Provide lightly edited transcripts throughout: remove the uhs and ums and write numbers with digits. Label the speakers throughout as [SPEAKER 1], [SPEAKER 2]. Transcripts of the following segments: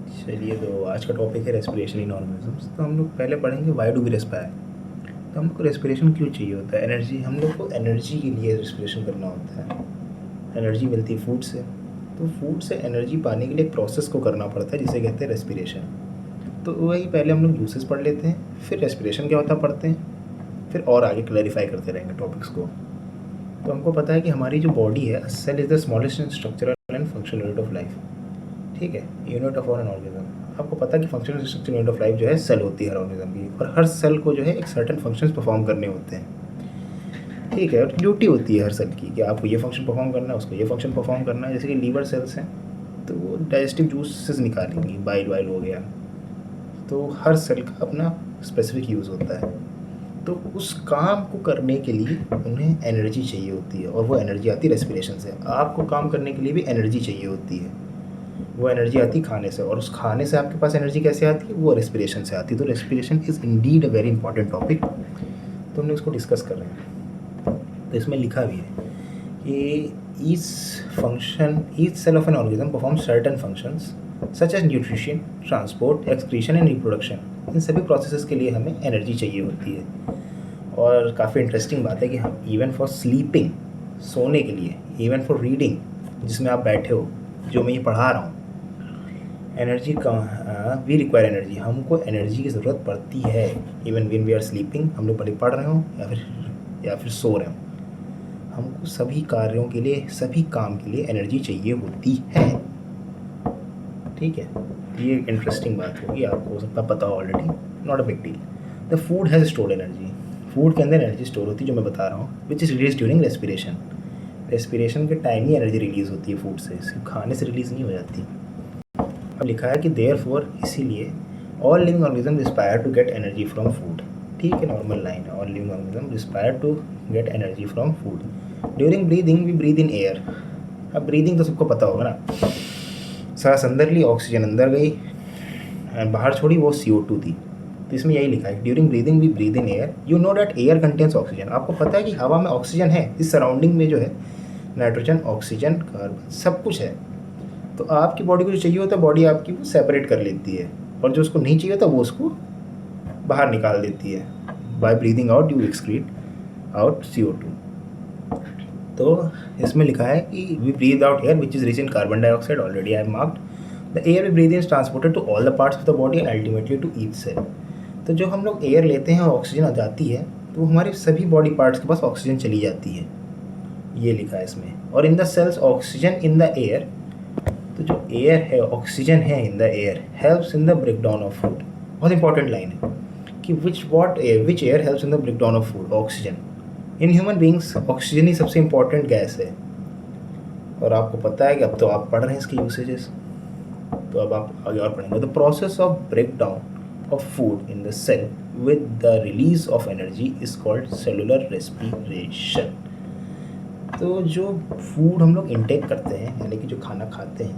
[SPEAKER 1] चलिए, तो आज का टॉपिक है रेस्पिरेशन इन ऑर्गेनिजम्स। तो हम लोग पहले पढ़ेंगे वाई डू वी रेस्पायर। तो हमको रेस्पिरेशन क्यों चाहिए होता है? एनर्जी, हम लोग को एनर्जी के लिए रेस्पिरेशन करना होता है। एनर्जी मिलती है फूड से, तो फूड से एनर्जी पाने के लिए एक प्रोसेस को करना पड़ता है जिसे कहते हैं रेस्पिरेशन। तो वही पहले हम लोग यूसेस पढ़ लेते हैं, फिर रेस्पिरेशन क्या होता है पढ़ते हैं, फिर और आगे क्लैरिफाई करते रहेंगे टॉपिक्स को। तो हमको पता है कि हमारी जो बॉडी है, cell is the smallest structural and functional unit of life. ठीक है, यूनिट ऑफ एन ऑर्गेनिज्म। आपको पता है कि functional structure unit of life जो है सेल होती है हर ऑर्गेनिज्म की, और हर सेल को जो है एक सर्टेन फंक्शंस परफॉर्म करने होते हैं। ठीक है, और ड्यूटी होती है हर सेल की कि आपको ये फंक्शन परफॉर्म करना है, उसको ये फंक्शन परफॉर्म करना है। जैसे कि लीवर सेल्स हैं तो वो डाइजेस्टिव जूसेस निकालेंगी, बाइल वाइल हो गया। तो हर सेल का अपना स्पेसिफिक यूज़ होता है। तो उस काम को करने के लिए उन्हें एनर्जी चाहिए होती है, और वो एनर्जी आती है रेस्पिरेशन से। आपको काम करने के लिए भी एनर्जी चाहिए होती है, वो एनर्जी आती है खाने से। और उस खाने से आपके पास एनर्जी कैसे आती है? वो रेस्पिरेशन से आती है। तो respiration is indeed a very important topic, तो हम लोग इसको डिस्कस कर रहे हैं। तो इसमें लिखा भी है कि each cell of an organism perform certain functions such as nutrition, transport, excretion and reproduction. इन सभी प्रोसेसेस के लिए हमें एनर्जी चाहिए होती है। और काफ़ी इंटरेस्टिंग बात है कि हम इवन फॉर स्लीपिंग, सोने के लिए, इवन फॉर रीडिंग, जिसमें आप बैठे हो, जो मैं ये पढ़ा रहा हूँ, एनर्जी का वी रिक्वायर एनर्जी, हमको एनर्जी की ज़रूरत पड़ती है। Even when we are sleeping, हम लोग पढ़ रहे हो या फिर सो रहे हो, हमको सभी कार्यों के लिए, सभी काम के लिए एनर्जी चाहिए होती है। ठीक है, ये एक इंटरेस्टिंग बात होगी, आपको हो सकता पता हो already, not a big deal. The food has stored energy, food के अंदर एनर्जी स्टोर होती है, जो मैं बता रहा हूँ, which is release during respiration. Respiration के टाइम ही एनर्जी रिलीज़ होती है फूड से, सिर्फ खाने से रिलीज़ नहीं हो जाती। अब लिखा है कि देयरफॉर, इसीलिए all living organism respire to get energy from food. ठीक है, नॉर्मल लाइन है, all living organism respire to get energy from food. During breathing we breathe in air. अब ब्रीदिंग तो सबको पता होगा ना, सांस अंदर ली, ऑक्सीजन अंदर गई, बाहर छोड़ी, वो CO2 थी। तो इसमें यही लिखा है, during breathing we breathe in air, you know that air contains oxygen. आपको पता है कि हवा में ऑक्सीजन है, इस सराउंडिंग में जो है नाइट्रोजन, ऑक्सीजन, कार्बन, सब कुछ है। तो आपकी बॉडी को जो चाहिए होता है, बॉडी आपकी वो सेपरेट कर लेती है, और जो उसको नहीं चाहिए होता वो उसको बाहर निकाल देती है। By breathing out you excrete out CO2। तो इसमें लिखा है कि we breathe out air which is rich in carbon dioxide, already I marked. The air we breathe in transported to all the parts of the body and ultimately to each cell. तो जो हम लोग air लेते हैं और oxygen आ जाती है, तो हमारे सभी बॉडी पार्ट्स के पास ऑक्सीजन चली जाती है, ये लिखा है इसमें। और in the cells oxygen in the air, तो जो एयर है, ऑक्सीजन है in the air, helps in the break down of food. बहुत इंपॉर्टेंट लाइन है कि which air helps in the break down of food? Oxygen. In human beings oxygen ही सबसे important gas है, और आपको पता है कि अब तो आप पढ़ रहे हैं इसके यूसेजेस, तो अब आप आगे और पढ़ेंगे। The process of break down of food in the cell with the release of energy is called cellular respiration. तो जो फूड हम लोग इंटेक करते हैं, यानी कि जो खाना खाते हैं,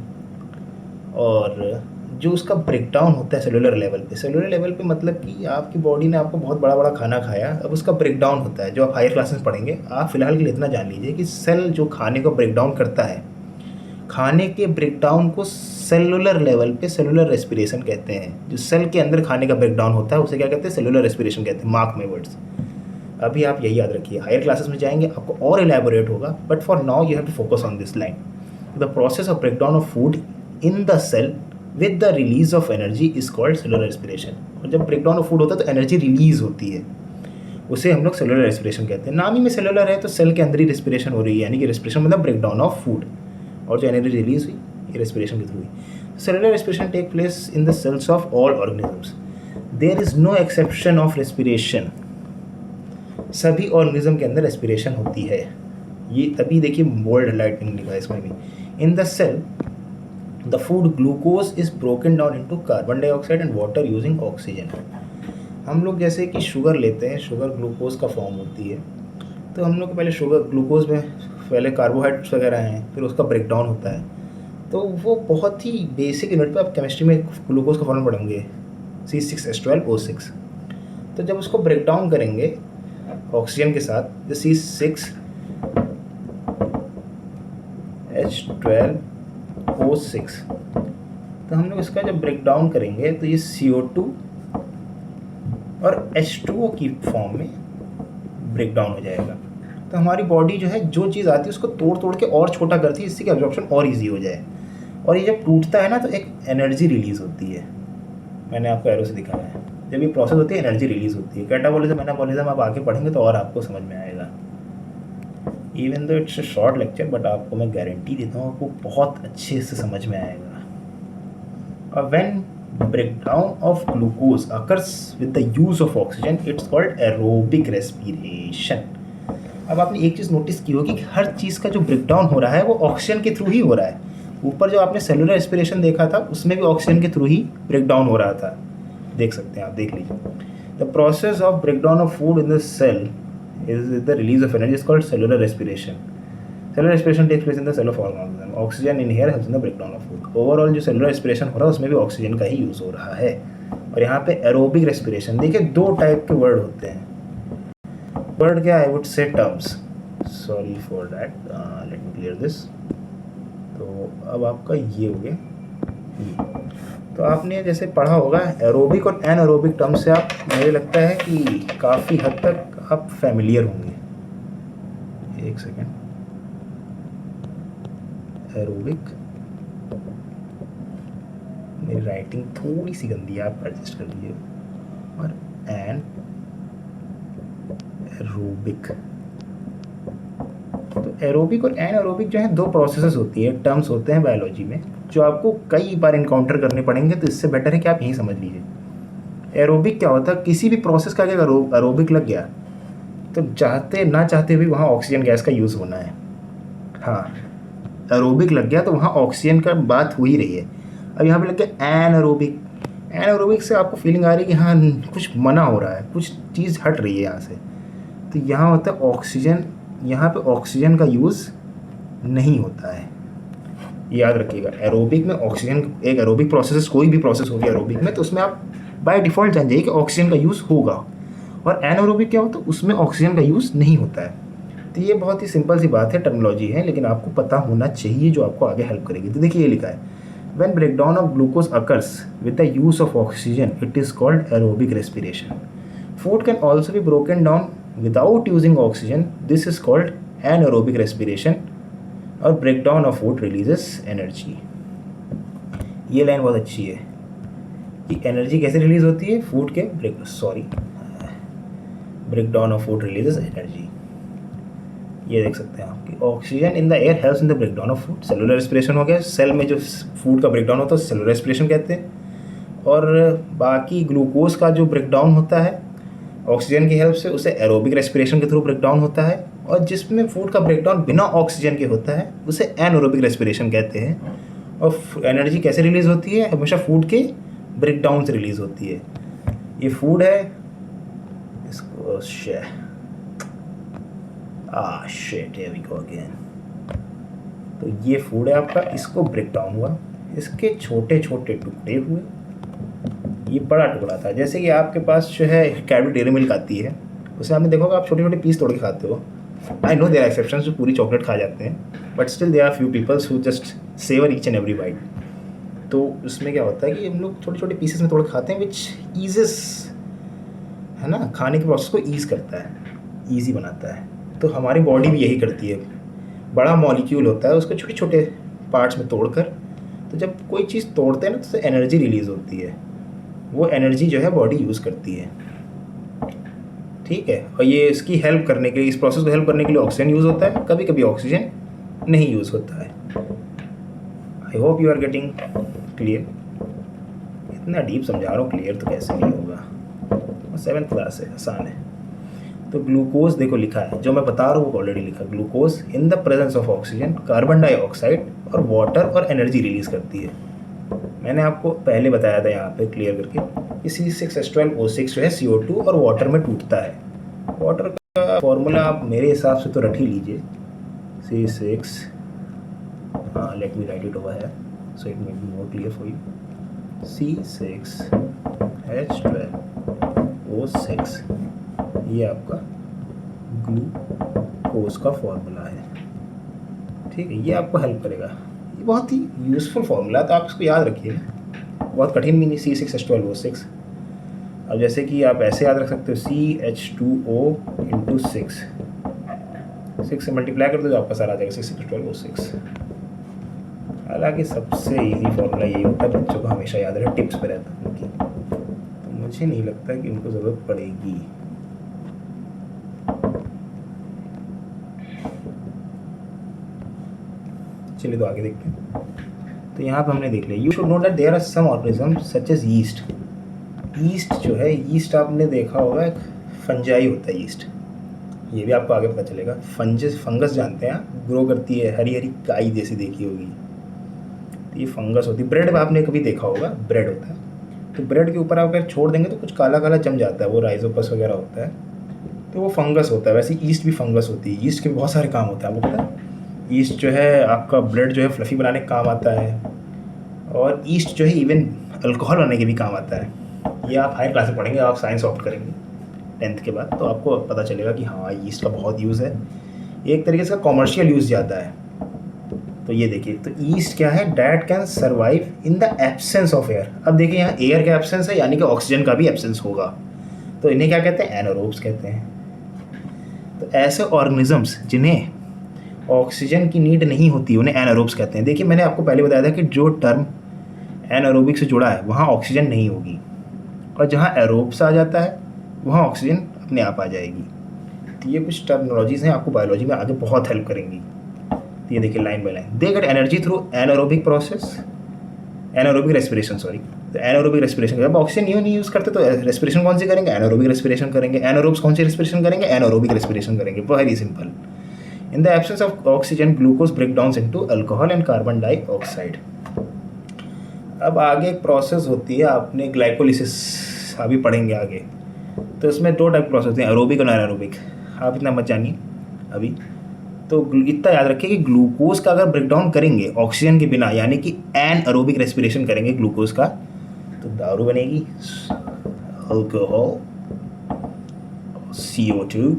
[SPEAKER 1] और जो उसका ब्रेक डाउन होता है सेलुलर लेवल पे, सेलुलर लेवल पे मतलब कि आपकी बॉडी ने आपको बहुत बड़ा बड़ा खाना खाया, अब उसका ब्रेक डाउन होता है, जो आप हायर क्लासेस में पढ़ेंगे। आप फिलहाल के लिए इतना जान लीजिए कि सेल जो खाने को ब्रेक डाउन करता है, खाने के ब्रेक डाउन को सेलुलर लेवल पे सेलुलर रेस्पिरेशन कहते हैं। जो सेल के अंदर खाने का ब्रेक डाउन होता है उसे क्या कहते हैं? सेलुलर रेस्पिरेशन कहते हैं। मार्क माय वर्ड्स, अभी आप यही याद रखिए, हायर क्लासेस में जाएंगे आपको और एलैबोरेट होगा, but for now you have to focus on this line. The process of break down of food in the cell with the release of energy is called cellular respiration. और जब break down of food होता है तो energy release होती है, उसे हम लोग सेलुलर रेस्पिरेशन कहते हैं। नाम ही में सेलुलर है, तो सेल के अंदर ही रेस्पिरेशन हो रही है, यानी कि रेस्पिरेशन मतलब ब्रेक डाउन ऑफ फूड, और जो एनर्जी रिलीज हुई ये रेस्पिरेशन के थ्रू हुई। Cellular respiration take place in the cells of all organisms, there is no exception of respiration. सभी ऑर्गेनिज्म के अंदर रेस्पिरेशन होती है। ये तभी देखिए बोल्ड लाइट में लिखा है इसमें भी। In the cell the food glucose is broken down into carbon dioxide and water using oxygen. हम लोग जैसे कि शुगर लेते हैं, शुगर ग्लूकोज का फॉर्म होती है, तो हम लोग पहले शुगर ग्लूकोज में पहले कार्बोहाइड्रेट्स वगैरह हैं, फिर उसका ब्रेक डाउन होता है। तो वो बहुत ही बेसिक यूनिट पे आप केमिस्ट्री में ग्लूकोज का फॉर्मूला पढ़ेंगे, C6H12O6। तो जब उसको ब्रेक डाउन करेंगे ऑक्सीजन के साथ, जो C6H12O6, तो हम लोग इसका जब ब्रेक डाउन करेंगे तो ये CO2 और H2O की फॉर्म में ब्रेक डाउन हो जाएगा। तो हमारी बॉडी जो है जो चीज़ आती है उसको तोड़ तोड़ के और छोटा करती है, इससे कि एब्जॉर्प्शन और ईजी हो जाए। और ये जब टूटता है ना तो एक एनर्जी रिलीज़ होती है, मैंने आपको एरो से दिखाया है। जब ये प्रोसेस होती है एनर्जी रिलीज़ होती है। कैटाबॉलिज्म एनाबॉलिज्म आप आगे पढ़ेंगे तो और आपको समझ में आएगा। Even though it's a short lecture, but आपको मैं गारंटी देता हूँ आपको बहुत अच्छे से समझ में आएगा। और when breakdown of glucose occurs with the use of oxygen, it's called aerobic respiration। अब आपने एक चीज़ नोटिस की होगी कि हर चीज़ का जो ब्रेकडाउन हो रहा है वो ऑक्सीजन के थ्रू ही हो रहा है। ऊपर जो आपने सेलुलर रेस्पिरेशन देखा था उसमें भी ऑक्सीजन के थ्रू ही ब्रेकडाउन हो रहा था, देख सकते हैं आप, देख लीजिए। The process of breakdown of food in the cell is the release of energy, is called cellular respiration. Cellular respiration takes place in the cell of organism. Oxygen in here helps in the breakdown of food. Overall जो cellular respiration हो रहा है उसमें भी oxygen का ही use हो रहा है। और यहाँ पे एरोबिक रेस्पिरेशन, देखिए दो टाइप के वर्ड होते हैं। वर्ड क्या, I would say terms, sorry for that, let me clear this. तो अब आपका ये हो गया ये। तो आपने जैसे पढ़ा होगा एरोबिक और एनएरोबिक टर्म से, आप, मुझे लगता है कि काफ़ी हद तक आप फैमिलियर होंगे। एक सेकेंड, एरोबिक, मेरी राइटिंग थोड़ी सी गंदी है, आप एडजस्ट कर लीजिए। और एन एरोबिक, तो एरोबिक और एनएरोबिक जो है दो प्रोसेसेस होती है, टर्म्स होते हैं बायोलॉजी में, जो आपको कई बार इनकाउंटर करने पड़ेंगे। तो इससे बेटर है कि आप यही समझ लीजिए। एरोबिक क्या होता है, किसी भी प्रोसेस का अगर एरोबिक लग गया तो चाहते ना चाहते भी वहाँ ऑक्सीजन गैस का यूज़ होना है। हाँ, एरोबिक लग गया तो वहाँ ऑक्सीजन का बात हो ही रही है। अब यहाँ पे लग गया एनएरोबिक। एनएरोबिक से आपको फीलिंग आ रही है कि हाँ कुछ मना हो रहा है, कुछ चीज़ हट रही है यहाँ से। तो यहाँ होता है ऑक्सीजन, यहाँ पे ऑक्सीजन का यूज़ नहीं होता है, याद रखिएगा। एरोबिक में ऑक्सीजन, एक एरोबिक प्रोसेस, कोई भी प्रोसेस होगी एरोबिक में, तो उसमें आप बाय डिफ़ॉल्ट जान जाइए कि ऑक्सीजन का यूज़ होगा। और एनएरोबिक क्या होता है, उसमें ऑक्सीजन का यूज़ नहीं होता है। तो ये बहुत ही सिंपल सी बात है, टर्मिनोलॉजी है, लेकिन आपको पता होना चाहिए जो आपको आगे हेल्प करेगी। तो देखिए ये लिखा है, when breakdown of glucose occurs with the use of oxygen it is called aerobic respiration. Food can also be broken down without using oxygen, this is called anaerobic respiration. और breakdown of food releases energy. ये line बहुत अच्छी है कि energy कैसे release होती है, food के breakdown of food releases energy. ये देख सकते हैं आप कि oxygen in the air helps in the breakdown of food. Cellular respiration हो गया, सेल में जो फूड का ब्रेकडाउन होता है सेलुलर रेस्पिरेशन कहते हैं। और बाकी ग्लूकोज का जो ब्रेकडाउन होता है ऑक्सीजन की हेल्प से, उसे एरोबिक रेस्पिरेशन के थ्रू ब्रेकडाउन होता है। और जिसमें फूड का ब्रेकडाउन बिना ऑक्सीजन के होता है उसे एनएरोबिक रेस्पिरेशन कहते हैं। और एनर्जी कैसे रिलीज़ होती है, हमेशा फूड के ब्रेकडाउन से रिलीज़ होती है। ये फूड है, इसको shit, here we go again. तो ये फूड है आपका, इसको ब्रेकडाउन हुआ, इसके छोटे छोटे टुकड़े हुए, ये बड़ा टुकड़ा था। जैसे कि आपके पास जो है कैडबरी डेयरी मिल्क आती है, उसे आपने देखोगे आप छोटे छोटे पीस तोड़ के खाते हो। I know there are exceptions जो पूरी चॉकलेट खा जाते हैं, but still there are few peoples who just savour each and every bite. तो उसमें क्या होता है कि हम लोग छोटे छोटे पीसेस में तोड़ के खाते हैं, विच ईजेस, है ना, खाने के प्रोसेस को ईज़ करता है, ईजी बनाता है। तो हमारी बॉडी भी यही करती है, बड़ा मॉलिक्यूल होता है उसको छोटे छोटे पार्ट्स में तोड़कर, तो जब कोई चीज़ तोड़ते हैं ना तो उससे एनर्जी रिलीज़ होती है, वो एनर्जी जो है बॉडी यूज़ करती है, ठीक है। और ये इसकी हेल्प करने के लिए, इस प्रोसेस को हेल्प करने के लिए ऑक्सीजन यूज़ होता है, कभी कभी ऑक्सीजन नहीं यूज़ होता है। I hope you are getting clear. इतना डीप समझा रहा हूँ, क्लियर तो कैसे नहीं होगा, 7th क्लास है, आसान है। तो ग्लूकोज देखो लिखा है, जो मैं बता रहा हूँ वो ऑलरेडी लिखा। Glucose in the presence of oxygen, carbon dioxide और वाटर और एनर्जी रिलीज़ करती है। मैंने आपको पहले बताया था यहाँ पे क्लियर करके कि C6H12O6 जो है CO2 और वाटर में टूटता है। वाटर का फॉर्मूला आप मेरे हिसाब से तो रख ही लीजिए, C6, let me right it over here so it may be more clear for you. C6H12O6 ये आपका ग्लूकोज का फॉर्मूला है, ठीक है। ये आपको हेल्प करेगा, ये बहुत ही यूज़फुल फॉर्मूला है, तो आप इसको याद रखिए। बहुत कठिन भी नहीं, C6H12O6। अब जैसे कि आप ऐसे याद रख सकते हो CH2O × 6 से मल्टीप्लाई कर दो तो आपका सारा आ जाएगा C6H12O6। हालांकि सबसे इजी फॉर्मूला यही होता है, बच्चों को हमेशा याद रहे, टिप्स पे रहता है उनकी, तो मुझे नहीं लगता कि उनको ज़रूरत पड़ेगी। चलिए तो आगे देखते हैं। तो यहाँ पर हमने देख लिया, you should know that there are some organism such as yeast. Yeast जो है, यीस्ट आपने देखा होगा एक फंजाई होता है यीस्ट, ये भी आपको आगे पता चलेगा। फंगस जानते हैं, ग्रो करती है, हरी हरी काई जैसी देखी होगी, तो ये फंगस होती है। ब्रेड आपने कभी देखा होगा, ब्रेड होता है, तो ब्रेड के ऊपर आप अगर छोड़ देंगे तो कुछ काला काला जम जाता है, वो राइजोपस वगैरह होता है, तो वो फंगस होता है। वैसे ईस्ट भी फंगस होती है। ईस्ट के बहुत सारे काम होते हैं, आपको पता है। ईस्ट जो है आपका ब्रेड जो है फ्लफ़ी बनाने का काम आता है, और ईस्ट जो है इवन अल्कोहल बनाने के भी काम आता है। ये आप हायर क्लास में पढ़ेंगे, आप साइंस ऑप्ट करेंगे 10th के बाद, तो आपको पता चलेगा कि हाँ ईस्ट का बहुत यूज़ है। एक तरीके से कॉमर्शियल यूज़ ज़्यादा है। तो ये देखिए, तो ईस्ट क्या है, that can survive in the absence of air. अब देखिए यहाँ एयर का एब्सेंस है, यानी कि ऑक्सीजन का भी एब्सेंस होगा, तो इन्हें क्या कहते हैं, एनारोब्स कहते हैं। तो ऐसे ऑर्गेनिजम्स जिन्हें ऑक्सीजन की नीड नहीं होती उन्हें एनारोब्स कहते हैं। देखिए मैंने आपको पहले बताया था कि जो टर्म एनारोबिक से जुड़ा है वहाँ ऑक्सीजन नहीं होगी, और जहाँ एरोब्स आ जाता है वहाँ ऑक्सीजन अपने आप आ जाएगी। तो ये कुछ टर्मिनोलॉजीज़ हैं, आपको बायोलॉजी में आगे बहुत हेल्प करेंगी। तो ये देखिए line by line, they get energy through anaerobic process, anaerobic respiration, sorry. तो एनारोबिक रेस्पिरेशन, जब ऑक्सीजन नहीं यूज़ करते तो रेस्पिरेशन कौन सी करेंगे, एनारोबिक रेस्पिरेशन करेंगे। एनारोब्स कौन सी रेस्पिरेशन करेंगे, एनारोबिक रेस्पिरेशन करेंगे। Very simple. In the absence of oxygen, glucose breakdowns into alcohol and carbon dioxide. अब आगे एक प्रोसेस होती है, आपने ग्लाइकोलिसिस अभी पढ़ेंगे आगे, तो इसमें 2 टाइप प्रोसेस होते हैं, एरोबिक और एनारोबिक। आप इतना मत जानिए अभी, तो इतना याद रखिए कि ग्लूकोज का अगर ब्रेकडाउन करेंगे ऑक्सीजन के बिना, यानी कि एनएरोबिक रेस्पिरेशन करेंगे ग्लूकोज का, तो दारू बनेगी, अल्कोहल, CO2,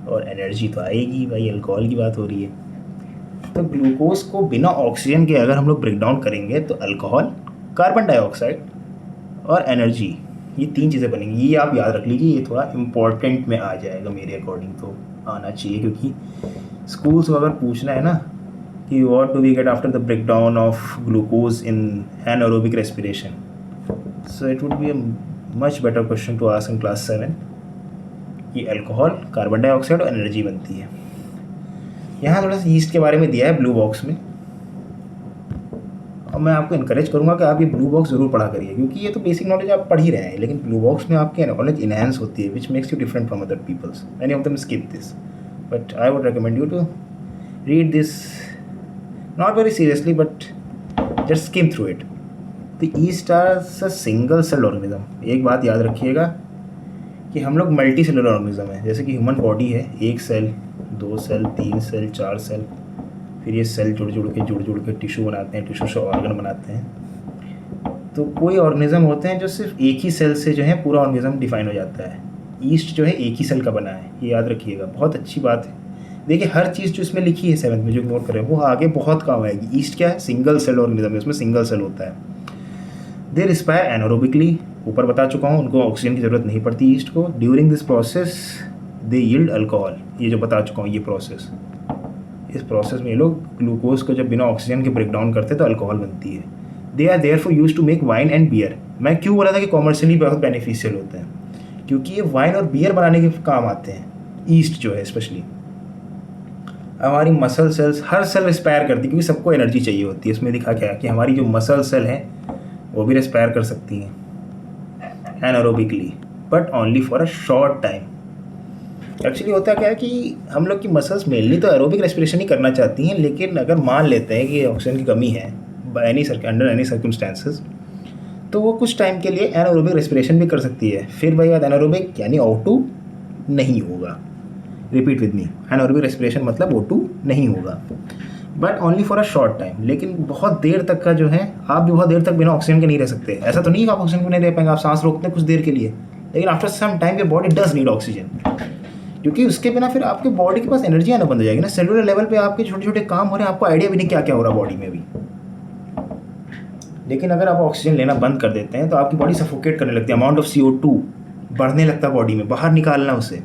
[SPEAKER 1] और एनर्जी तो आएगी। भाई अल्कोहल की बात हो रही है, तो ग्लूकोज को बिना ऑक्सीजन के अगर हम लोग ब्रेक डाउन करेंगे तो अल्कोहल, कार्बन डाइऑक्साइड और एनर्जी, ये 3 चीज़ें बनेंगी। ये आप याद रख लीजिए, ये थोड़ा इम्पोर्टेंट में आ जाएगा मेरे अकॉर्डिंग, तो आना चाहिए, क्योंकि स्कूल्स को अगर पूछना है ना कि what do we get after the break down of glucose in anaerobic respiration, so it would be a much better question to ask in class 7 कि अल्कोहल, कार्बन डाइऑक्साइड और एनर्जी बनती है। यहाँ थोड़ा सा ईस्ट के बारे में दिया है ब्लू बॉक्स में, और मैं आपको इनकरेज करूँगा कि आप ये ब्लू बॉक्स ज़रूर पढ़ा करिए, क्योंकि ये तो बेसिक नॉलेज आप पढ़ ही रहे हैं, लेकिन ब्लू बॉक्स में आपकी नॉलेज इनहेंस होती है, which makes you different from other peoples. Many of them skip this, but I would recommend you to read this, not very seriously but just skim through it. The yeast are a single cell organism. एक बात याद रखिएगा कि हम लोग multi cellular organism है। जैसे कि ह्यूमन बॉडी है, 1 सेल, 2 सेल, 3 सेल, 4 सेल, फिर ये सेल जुड़ जुड़ के टिश्यू बनाते हैं, टिश्यू से ऑर्गन बनाते हैं। तो कोई ऑर्गेनिज्म होते हैं जो सिर्फ एक ही सेल से जो है पूरा ऑर्गेनिज्म डिफाइन हो जाता है। ईस्ट जो है एक ही सेल का बना है, ये याद रखिएगा, बहुत अच्छी बात है। देखिए हर चीज़ जो इसमें लिखी है 7th में जो नोट करें, वो आगे बहुत काम आएगी। ईस्ट क्या है, सिंगल सेल ऑर्गेनिज्म है, उसमें सिंगल सेल होता है। दे रिस्पायर एनारोबिकली, ऊपर बता चुका हूँ, उनको ऑक्सीजन की ज़रूरत नहीं पड़ती ईस्ट को। During this process they yield alcohol, ये जो बता चुका हूँ ये प्रोसेस, इस प्रोसेस में ये लोग ग्लूकोज को जब बिना ऑक्सीजन के ब्रेक डाउन करते तो अल्कोहल बनती है। They are there for use to make wine and beer. मैं क्यों बोला था कि कॉमर्शियली बहुत बेनिफिशियल होते हैं, क्योंकि ये वाइन और बियर बनाने के काम आते हैं, ईस्ट जो है स्पेशली। हमारी मसल सेल्स, हर सेल रिस्पायर करती है, क्योंकि सबको एनर्जी चाहिए होती है। इसमें लिखा क्या है कि हमारी जो मसल सेल हैं वो भी रिस्पायर कर सकती हैं anaerobically, but only for a short time. Actually होता क्या है कि हम लोग की मसल्स मेनली तो एरोबिक रेस्पिरेशन ही करना चाहती हैं, लेकिन अगर मान लेते हैं कि ऑक्सीजन की कमी है अंडर एनी सर्कमस्टेंसेस, तो वो कुछ टाइम के लिए एनारोबिक रेस्पिरेशन भी कर सकती है। फिर वही बात, एनारोबिक यानी O2 नहीं होगा। Repeat with me, anaerobic respiration मतलब O2 नहीं होगा, but only for a short time. लेकिन बहुत देर तक का जो है, आप भी बहुत देर तक बिना ऑक्सीजन के नहीं रह सकते। ऐसा तो नहीं है कि आप ऑक्सीजन को नहीं रह पाएंगे, आप सांस रोकते हैं कुछ देर के लिए, लेकिन after some time your body does need oxygen, क्योंकि उसके बिना फिर आपके बॉडी के पास एनर्जी आना बंद हो जाएगी ना। सेलुलर लेवल पे आपके छोटे छोटे काम हो रहे हैं, आपको आइडिया भी नहीं क्या क्या हो रहा बॉडी में भी। लेकिन अगर आप ऑक्सीजन लेना बंद कर देते हैं तो आपकी बॉडी सफोकेट करने लगती है, अमाउंट ऑफ CO2 बढ़ने लगता है बॉडी में, बाहर निकालना उसे।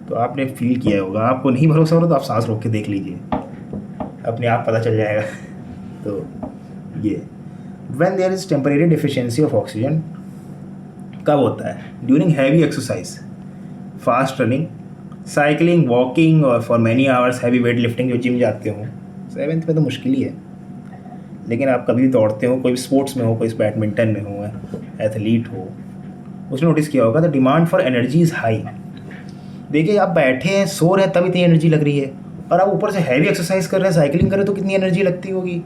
[SPEAKER 1] तो आपने फील किया होगा, आपको नहीं भरोसा हो रहा तो आप सांस रोक के देख लीजिए, अपने आप पता चल जाएगा। तो ये when there is temporary deficiency of oxygen कब होता है? During heavy exercise, fast running, cycling, walking और for many hours heavy weight lifting. जो जिम जाते हो 7th में तो मुश्किल ही है, लेकिन आप कभी भी दौड़ते हो, कोई स्पोर्ट्स में हो, कोई बैडमिंटन में हो, एथलीट हो, उसने नोटिस किया होगा the demand for energy is high. देखिए आप बैठे हैं, सो रहे हैं, तब इतनी एनर्जी लग रही है, और आप ऊपर से हैवी एक्सरसाइज कर रहे हैं, साइकिलिंग कर रहे हैं, तो कितनी एनर्जी लगती होगी।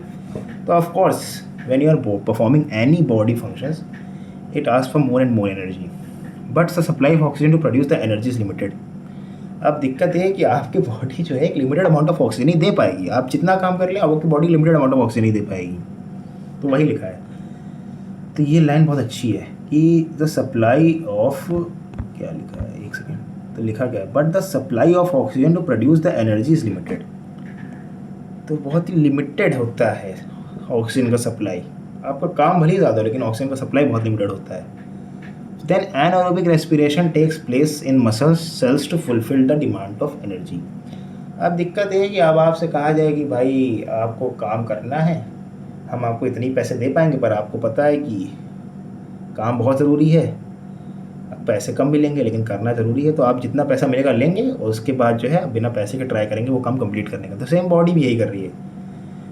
[SPEAKER 1] तो of course when you are performing any body functions it asks for more and more energy, but the supply of oxygen to produce the energy is limited. अब दिक्कत है कि आपकी बॉडी जो है एक लिमिटेड अमाउंट ऑफ ऑक्सीजन ही दे पाएगी। आप जितना काम कर लें आपकी body limited amount of oxygen ही दे पाएगी। तो वही लिखा है। तो ये लाइन बहुत अच्छी है कि द सप्लाई ऑफ, क्या लिखा है, एक सेकेंड, तो लिखा क्या है, but the supply of oxygen to produce the energy is limited. तो बहुत ही लिमिटेड होता है ऑक्सीजन का सप्लाई। आपका काम भले ही ज़्यादा हो लेकिन ऑक्सीजन का सप्लाई बहुत लिमिटेड होता है। Then anaerobic respiration takes place in muscles cells to fulfil the demand of energy. अब दिक्कत है कि अब आपसे कहा जाए कि भाई आपको काम करना है, हम आपको इतनी पैसे दे पाएंगे, पर आपको पता है कि काम बहुत ज़रूरी है, पैसे कम मिलेंगे लेकिन करना ज़रूरी है, तो आप जितना पैसा मिलेगा लेंगे और उसके बाद जो है बिना पैसे के ट्राई करेंगे वो काम कंप्लीट करने का। तो सेम बॉडी भी यही कर रही है।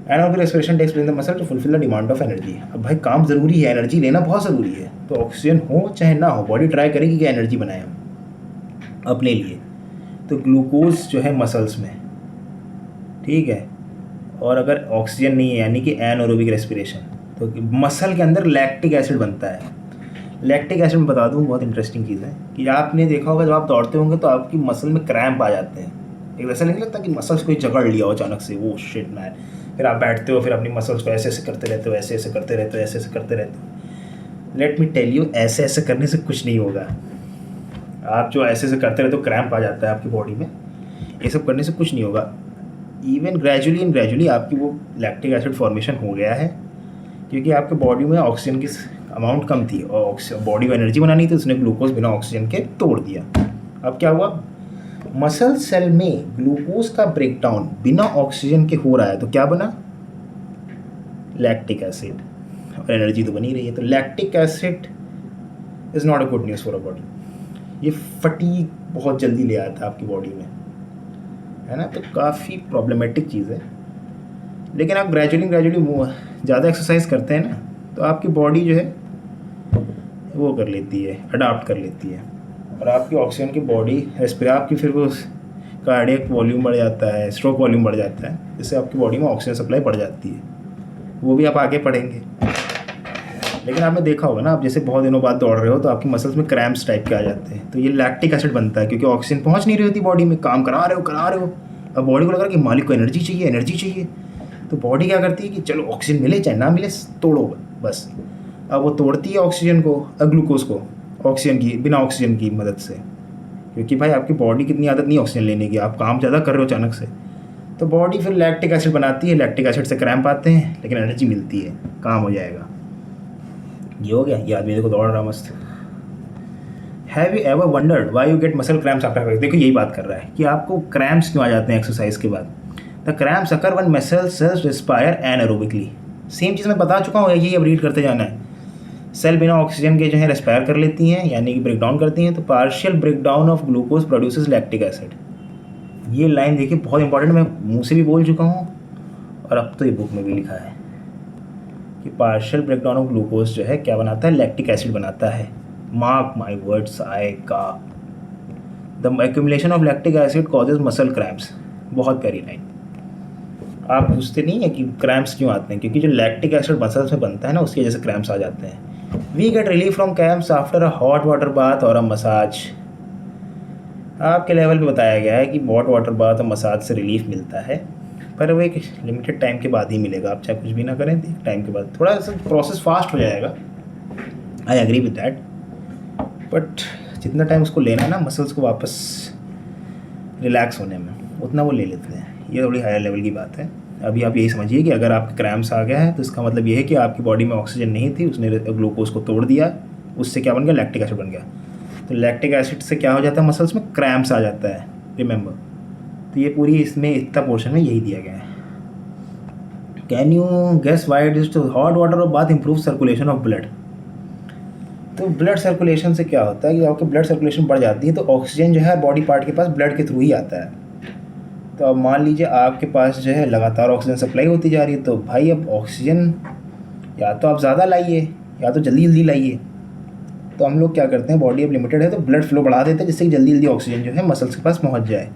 [SPEAKER 1] Anaerobic respiration takes place in the muscle to fulfil the demand of energy. अब भाई काम ज़रूरी है, एनर्जी लेना बहुत ज़रूरी है, तो ऑक्सीजन हो चाहे ना हो बॉडी ट्राई करेगी कि एनर्जी बनाए हम अपने लिए। तो ग्लूकोज जो है मसल्स में, ठीक है, और अगर ऑक्सीजन नहीं है यानी कि एनारोबिक रेस्पिरेशन, तो मसल के अंदर लैक्टिक एसिड बनता है। लैक्टिक एसिड में बता दूँ बहुत इंटरेस्टिंग चीज़ है कि आपने देखा होगा जब आप दौड़ते होंगे तो आपकी मसल में क्रैम्प आ जाते हैं। एक ऐसा नहीं लगता कि मसल्स कोई जकड़ लिया हो अचानक से, वो शिट मैन। फिर आप बैठते हो, फिर अपनी मसल्स को ऐसे ऐसे करते रहते हो, ऐसे ऐसे करते रहते हो, ऐसे ऐसे करते रहते हो। लेट मी टेल यू, ऐसे ऐसे करने से कुछ नहीं होगा। आप जो ऐसे ऐसे करते रहते हो, क्रैम्प आ जाता है आपकी बॉडी में, ये सब करने से कुछ नहीं होगा। इवन ग्रेजुअली आपकी वो लैक्टिक एसिड फॉर्मेशन हो गया है, क्योंकि आपके बॉडी में ऑक्सीजन की अमाउंट कम थी और बॉडी को एनर्जी बनानी थी, उसने ग्लूकोज बिना ऑक्सीजन के तोड़ दिया। अब क्या हुआ, मसल सेल में ग्लूकोज का ब्रेकडाउन बिना ऑक्सीजन के हो रहा है, तो क्या बना, लैक्टिक एसिड, और एनर्जी तो बनी रही है। तो lactic acid is not a good news for a body. ये फटीग बहुत जल्दी ले आता है आपकी बॉडी में, है ना, तो काफ़ी प्रॉब्लमेटिक चीज़ है। लेकिन आप ग्रेजुअली ज़्यादा एक्सरसाइज करते हैं ना, तो आपकी बॉडी जो है वो कर लेती है, अडाप्ट कर लेती है, और आपकी ऑक्सीजन की बॉडी आपकी फिर वो कार्डियक वॉल्यूम बढ़ जाता है, स्ट्रोक वॉल्यूम बढ़ जाता है, जिससे आपकी बॉडी में ऑक्सीजन सप्लाई बढ़ जाती है। वो भी आप आगे पढ़ेंगे। लेकिन आपने देखा होगा ना, आप जैसे बहुत दिनों बाद दौड़ रहे हो तो आपकी मसल्स में क्रैम्प्स टाइप के आ जाते हैं, तो ये लैक्टिक एसिड बनता है, क्योंकि ऑक्सीजन पहुंच नहीं रही होती बॉडी में, काम करा रहे हो। अब बॉडी को लग रहा है कि मालिक को एनर्जी चाहिए, तो बॉडी क्या करती है कि चलो ऑक्सीजन मिले चाहे ना मिले, तोड़ो बस। अब वो तोड़ती है ऑक्सीजन को, ग्लूकोज को, ऑक्सीजन की, बिना ऑक्सीजन की मदद से, क्योंकि भाई आपकी बॉडी कितनी आदत नहीं ऑक्सीजन लेने की, आप काम ज़्यादा कर रहे हो अचानक से, तो बॉडी फिर लैक्टिक एसिड बनाती है। लैक्टिक एसिड से क्रैम्प आते हैं लेकिन एनर्जी मिलती है, काम हो जाएगा। ये हो गया, ये आदमी देखो दौड़ रहा मस्त। Have you ever wondered why you get muscle cramps after exercise? देखो यही बात कर रहा है कि आपको क्रैम्प्स क्यों आ जाते हैं एक्सरसाइज के बाद। The cramps occur when muscle cells respire anaerobically. Same चीज़ मैं बता चुका हूँ, यही अब रीड करते जाना है। सेल बिना ऑक्सीजन के जो है रेस्पायर कर लेती हैं, यानी कि ब्रेक डाउन करती हैं, तो partial break down of glucose produces lactic acid. ये लाइन देखिए बहुत इंपॉर्टेंट, मैं मुंह से भी बोल चुका हूँ और अब तो ये बुक में भी लिखा है कि partial break down of glucose जो है क्या बनाता है, लैक्टिक एसिड बनाता है। मार्क माई वर्ड्स, आएगा। The accumulation of lactic acid causes muscle cramps. बहुत प्यारी लाइन। आप पूछते नहीं है कि क्रैम्प्स क्यों आते हैं, क्योंकि जो लैक्टिक एसिड मसल्स में बनता है ना, उसकी वजह से क्रैम्प्स आ जाते हैं। We get relief from cramps after a hot water bath और अ मसाज। आपके लेवल पे बताया गया है कि हॉट वाटर बाथ और मसाज से रिलीफ मिलता है, पर वो एक लिमिटेड टाइम के बाद ही मिलेगा। आप चाहे कुछ भी ना करें, एक टाइम के बाद थोड़ा सा प्रोसेस फास्ट हो जाएगा, I agree with that, but जितना टाइम उसको लेना है ना मसल्स को वापस रिलैक्स होने में, उतना वो ले लेते हैं। ये थोड़ी हायर लेवल की बात है, अभी आप यही समझिए कि अगर आपके क्रैम्प्स आ गया है तो इसका मतलब ये है कि आपकी बॉडी में ऑक्सीजन नहीं थी, उसने ग्लूकोज को तोड़ दिया, उससे क्या बन गया, लैक्टिक एसिड बन गया। तो लैक्टिक एसिड से क्या हो जाता है, मसल्स में क्रैम्प्स आ जाता है, रिमेंबर। तो ये पूरी इसमें इतना पोर्शन में यही दिया गया है। Can you guess why it is to hot water और bath improve circulation of blood. तो ब्लड सर्कुलेशन से क्या होता है कि आपकी ब्लड सर्कुलेशन बढ़ जाती है तो ऑक्सीजन जो है बॉडी पार्ट के पास ब्लड के थ्रू ही आता है। तो अब मान लीजिए आपके पास जो है लगातार ऑक्सीजन सप्लाई होती जा रही है, तो भाई अब ऑक्सीजन या तो आप ज़्यादा लाइए या तो जल्दी जल्दी लाइए। तो हम लोग क्या करते हैं, बॉडी अब लिमिटेड है तो ब्लड फ्लो बढ़ा देते हैं जिससे कि जल्दी जल्दी ऑक्सीजन जो है मसल्स के पास पहुंच जाए।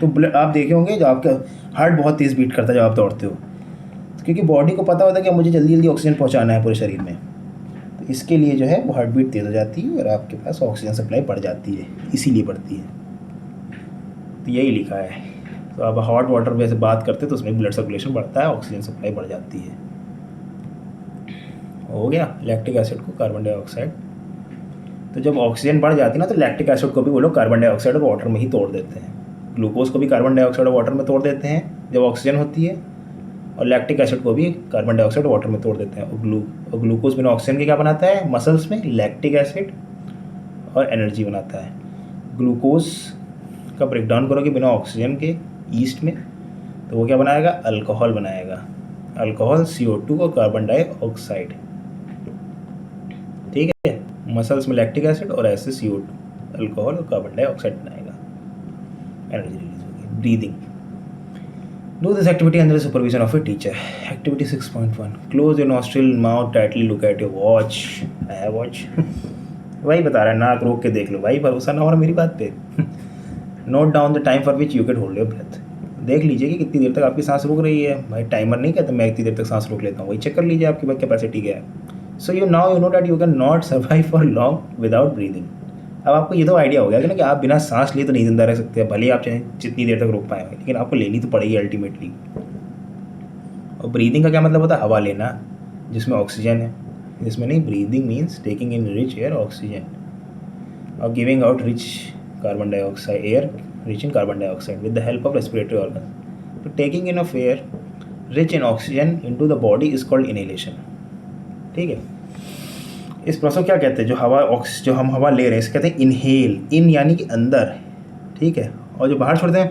[SPEAKER 1] तो ब्लड आप देखे होंगे जो आपका हार्ट बहुत तेज़ बीट करता है जब आप दौड़ते हो, क्योंकि बॉडी को पता होता है कि मुझे जल्दी जल्दी ऑक्सीजन पहुँचाना है पूरे शरीर में। तो इसके लिए जो है वो हार्ट बीट तेज़ हो जाती है और आपके पास ऑक्सीजन सप्लाई बढ़ जाती है, इसीलिए बढ़ती है। तो यही लिखा है। तो अब हॉट वाटर में से बात करते हैं तो उसमें ब्लड सर्कुलेशन बढ़ता है, ऑक्सीजन सप्लाई बढ़ जाती है। हो गया लैक्टिक एसिड को कार्बन डाइऑक्साइड। तो जब ऑक्सीजन बढ़ जाती है ना तो लैक्टिक एसिड को भी वो लोग कार्बन डाइऑक्साइड और वाटर में ही तोड़ देते हैं। ग्लूकोज को भी कार्बन डाइऑक्साइड और वाटर में तोड़ देते हैं जब ऑक्सीजन होती है, और लैक्टिक एसिड को भी कार्बन डाइऑक्साइड वाटर में तोड़ देते हैं। और ग्लूकोज बिना ऑक्सीजन के क्या बनाता है, मसल्स में लैक्टिक एसिड और एनर्जी बनाता है। ग्लूकोज का ब्रेकडाउन करोगे बिना ऑक्सीजन के ईस्ट में तो वो क्या बनाएगा, अल्कोहल बनाएगा। अल्कोहल CO2 और कार्बन डाइऑक्साइड, ठीक है। मसल्स में लैक्टिक एसिड और ऐसे CO2 अल्कोहल और कार्बन डाइऑक्साइड बनाएगा, एनर्जी रिलीज होगी। Breathing, do this activity under the supervision of a teacher. Activity 6.1, close your nostril, mouth tightly, look at your watch. I have watch. वही बता रहा है, नाक रोक के देख लो भाई, भरोसा ना हो रहा मेरी बात पे। Note down the time for which you can hold your breath. देख लीजिए कि कितनी देर तक आपकी सांस रुक रही है। भाई टाइमर नहीं कहता मैं इतनी देर तक सांस रोक लेता हूँ, वही चेक कर लीजिए आपकी कैपेसिटी क्या है। So you now you know that you can not survive for long without breathing. अब आपको ये तो आइडिया हो गया कि ना कि आप बिना सांस लिए तो नहीं जिंदा रह सकते, भले ही आप चाहे जितनी देर तक रोक पाएंगे, लेकिन आपको लेनी तो पड़ेगी अल्टीमेटली। और ब्रीदिंग का क्या मतलब होता है, हवा लेना जिसमें ऑक्सीजन है, जिसमें नहीं। Breathing means taking in rich air oxygen और giving out rich carbon dioxide, air rich in carbon dioxide with the help of respiratory organ. तो taking in of air rich in oxygen into the body is called inhalation, ठीक है। इस process क्या कहते हैं, जो हम हवा ले रहे हैं इसे कहते हैं इनहेल। इन यानी कि अंदर, ठीक है, और जो बाहर छोड़ते हैं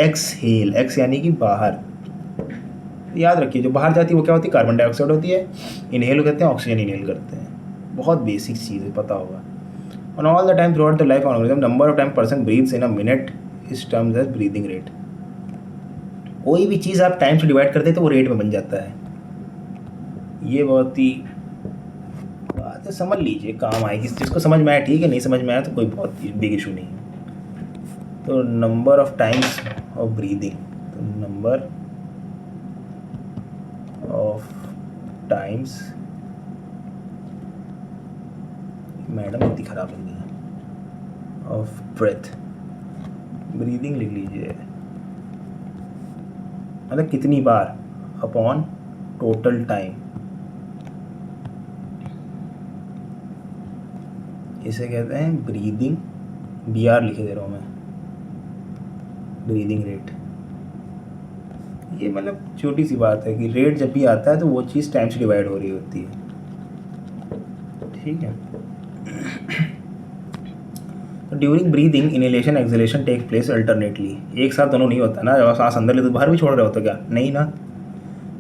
[SPEAKER 1] एक्सहेल, एक्स यानी कि बाहर। याद रखिए जो बाहर जाती है वो क्या होती है, कार्बन डाइऑक्साइड होती है। इनहेल कहते हैं, ऑक्सीजन इनहेल करते हैं। बहुत बेसिक चीज़ है, पता होगा। On all the time throughout the life organism, number of time person breathes in a minute is termed as breathing rate. कोई भी चीज़ आप टाइम से डिवाइड करते हैं तो वो रेट में बन जाता है। ये बहुत ही बात है, समझ लीजिए, काम आएगी। जिसको समझ में आया ठीक है, नहीं समझ में आया तो कोई बहुत बिग इशू नहीं है। तो number of times of breathing, तो नंबर ऑफ टाइम्स, मैडम इतनी खराब लग रही है, ऑफ ब्रेथ, ब्रीदिंग लिख लीजिए, मतलब कितनी बार अपॉन टोटल टाइम। इसे कहते हैं ब्रीदिंग, BR लिखे दे रहा हूँ मैं, ब्रीदिंग रेट। ये मतलब छोटी सी बात है कि रेट जब भी आता है तो वो चीज़ टाइम से डिवाइड हो रही होती है, ठीक है। During breathing inhalation exhalation take place alternately, एक साथ दोनों नहीं होता ना, जब सांस अंदर ले तो बाहर भी छोड़ रहे होते क्या, नहीं ना।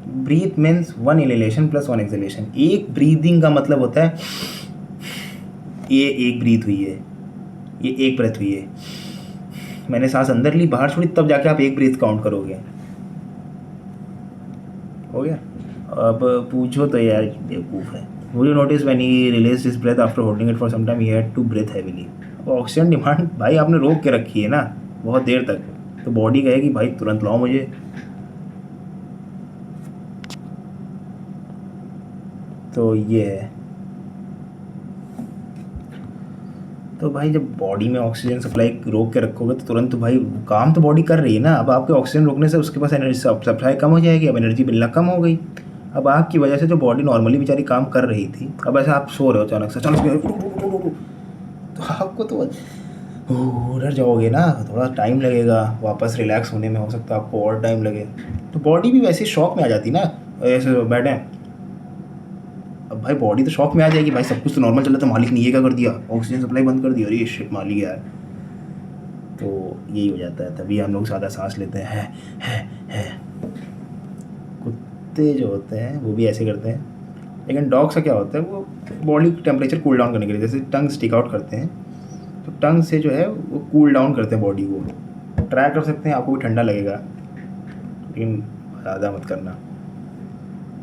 [SPEAKER 1] Breath means 1 inhalation plus 1 exhalation. एक ब्रीदिंग का मतलब होता है ये एक ब्रीथ हुई है, ये एक ब्रेथ हुई है, मैंने सांस अंदर ली बाहर छोड़ी तब जाके आप एक ब्रीथ काउंट करोगे, हो गया। अब पूछो तो यार बेवकूफ़ है। Would you notice when he released his breath after holding it for some time, he had to breathe heavily? Oxygen demand भाई आपने रोक के रखी है ना बहुत देर तक, तो बॉडी कहेगी भाई तुरंत लाओ मुझे। तो ये है। तो भाई जब बॉडी में ऑक्सीजन सप्लाई रोक के रखोगे तो तुरंत, तो भाई काम तो बॉडी कर रही है ना। अब आपके ऑक्सीजन रोकने से उसके पास एनर्जी सप्लाई कम हो जाएगी, अब एनर्जी मिलना कम हो गई। अब आपकी वजह से जो बॉडी नॉर्मली बेचारी काम कर रही थी, अब ऐसा आप सो रहे हो अचानक से, तो आपको तो डर जाओगे ना, थोड़ा टाइम लगेगा वापस रिलैक्स होने में, हो सकता है आपको और टाइम लगे। तो बॉडी भी वैसे शॉक में आ जाती ना, ऐसे बैठे अब भाई बॉडी तो शॉक में आ जाएगी, भाई सब कुछ तो नॉर्मल चल रहा था, मालिक ने ये क्या कर दिया, ऑक्सीजन सप्लाई बंद कर दी, अरे शिट मालिक यार। तो यही हो जाता है, तभी हम लोग ज़्यादा सांस लेते हैं। है कुत्ते जो होते हैं वो भी ऐसे करते हैं, लेकिन डॉग से क्या होता है, वो बॉडी टेम्परेचर कूल डाउन करने के लिए जैसे टंग स्टिक आउट करते हैं, तो टंग से जो है वो कूल डाउन करते हैं बॉडी को। ट्राई कर सकते हैं, आपको भी ठंडा लगेगा, लेकिन ज़्यादा मत करना।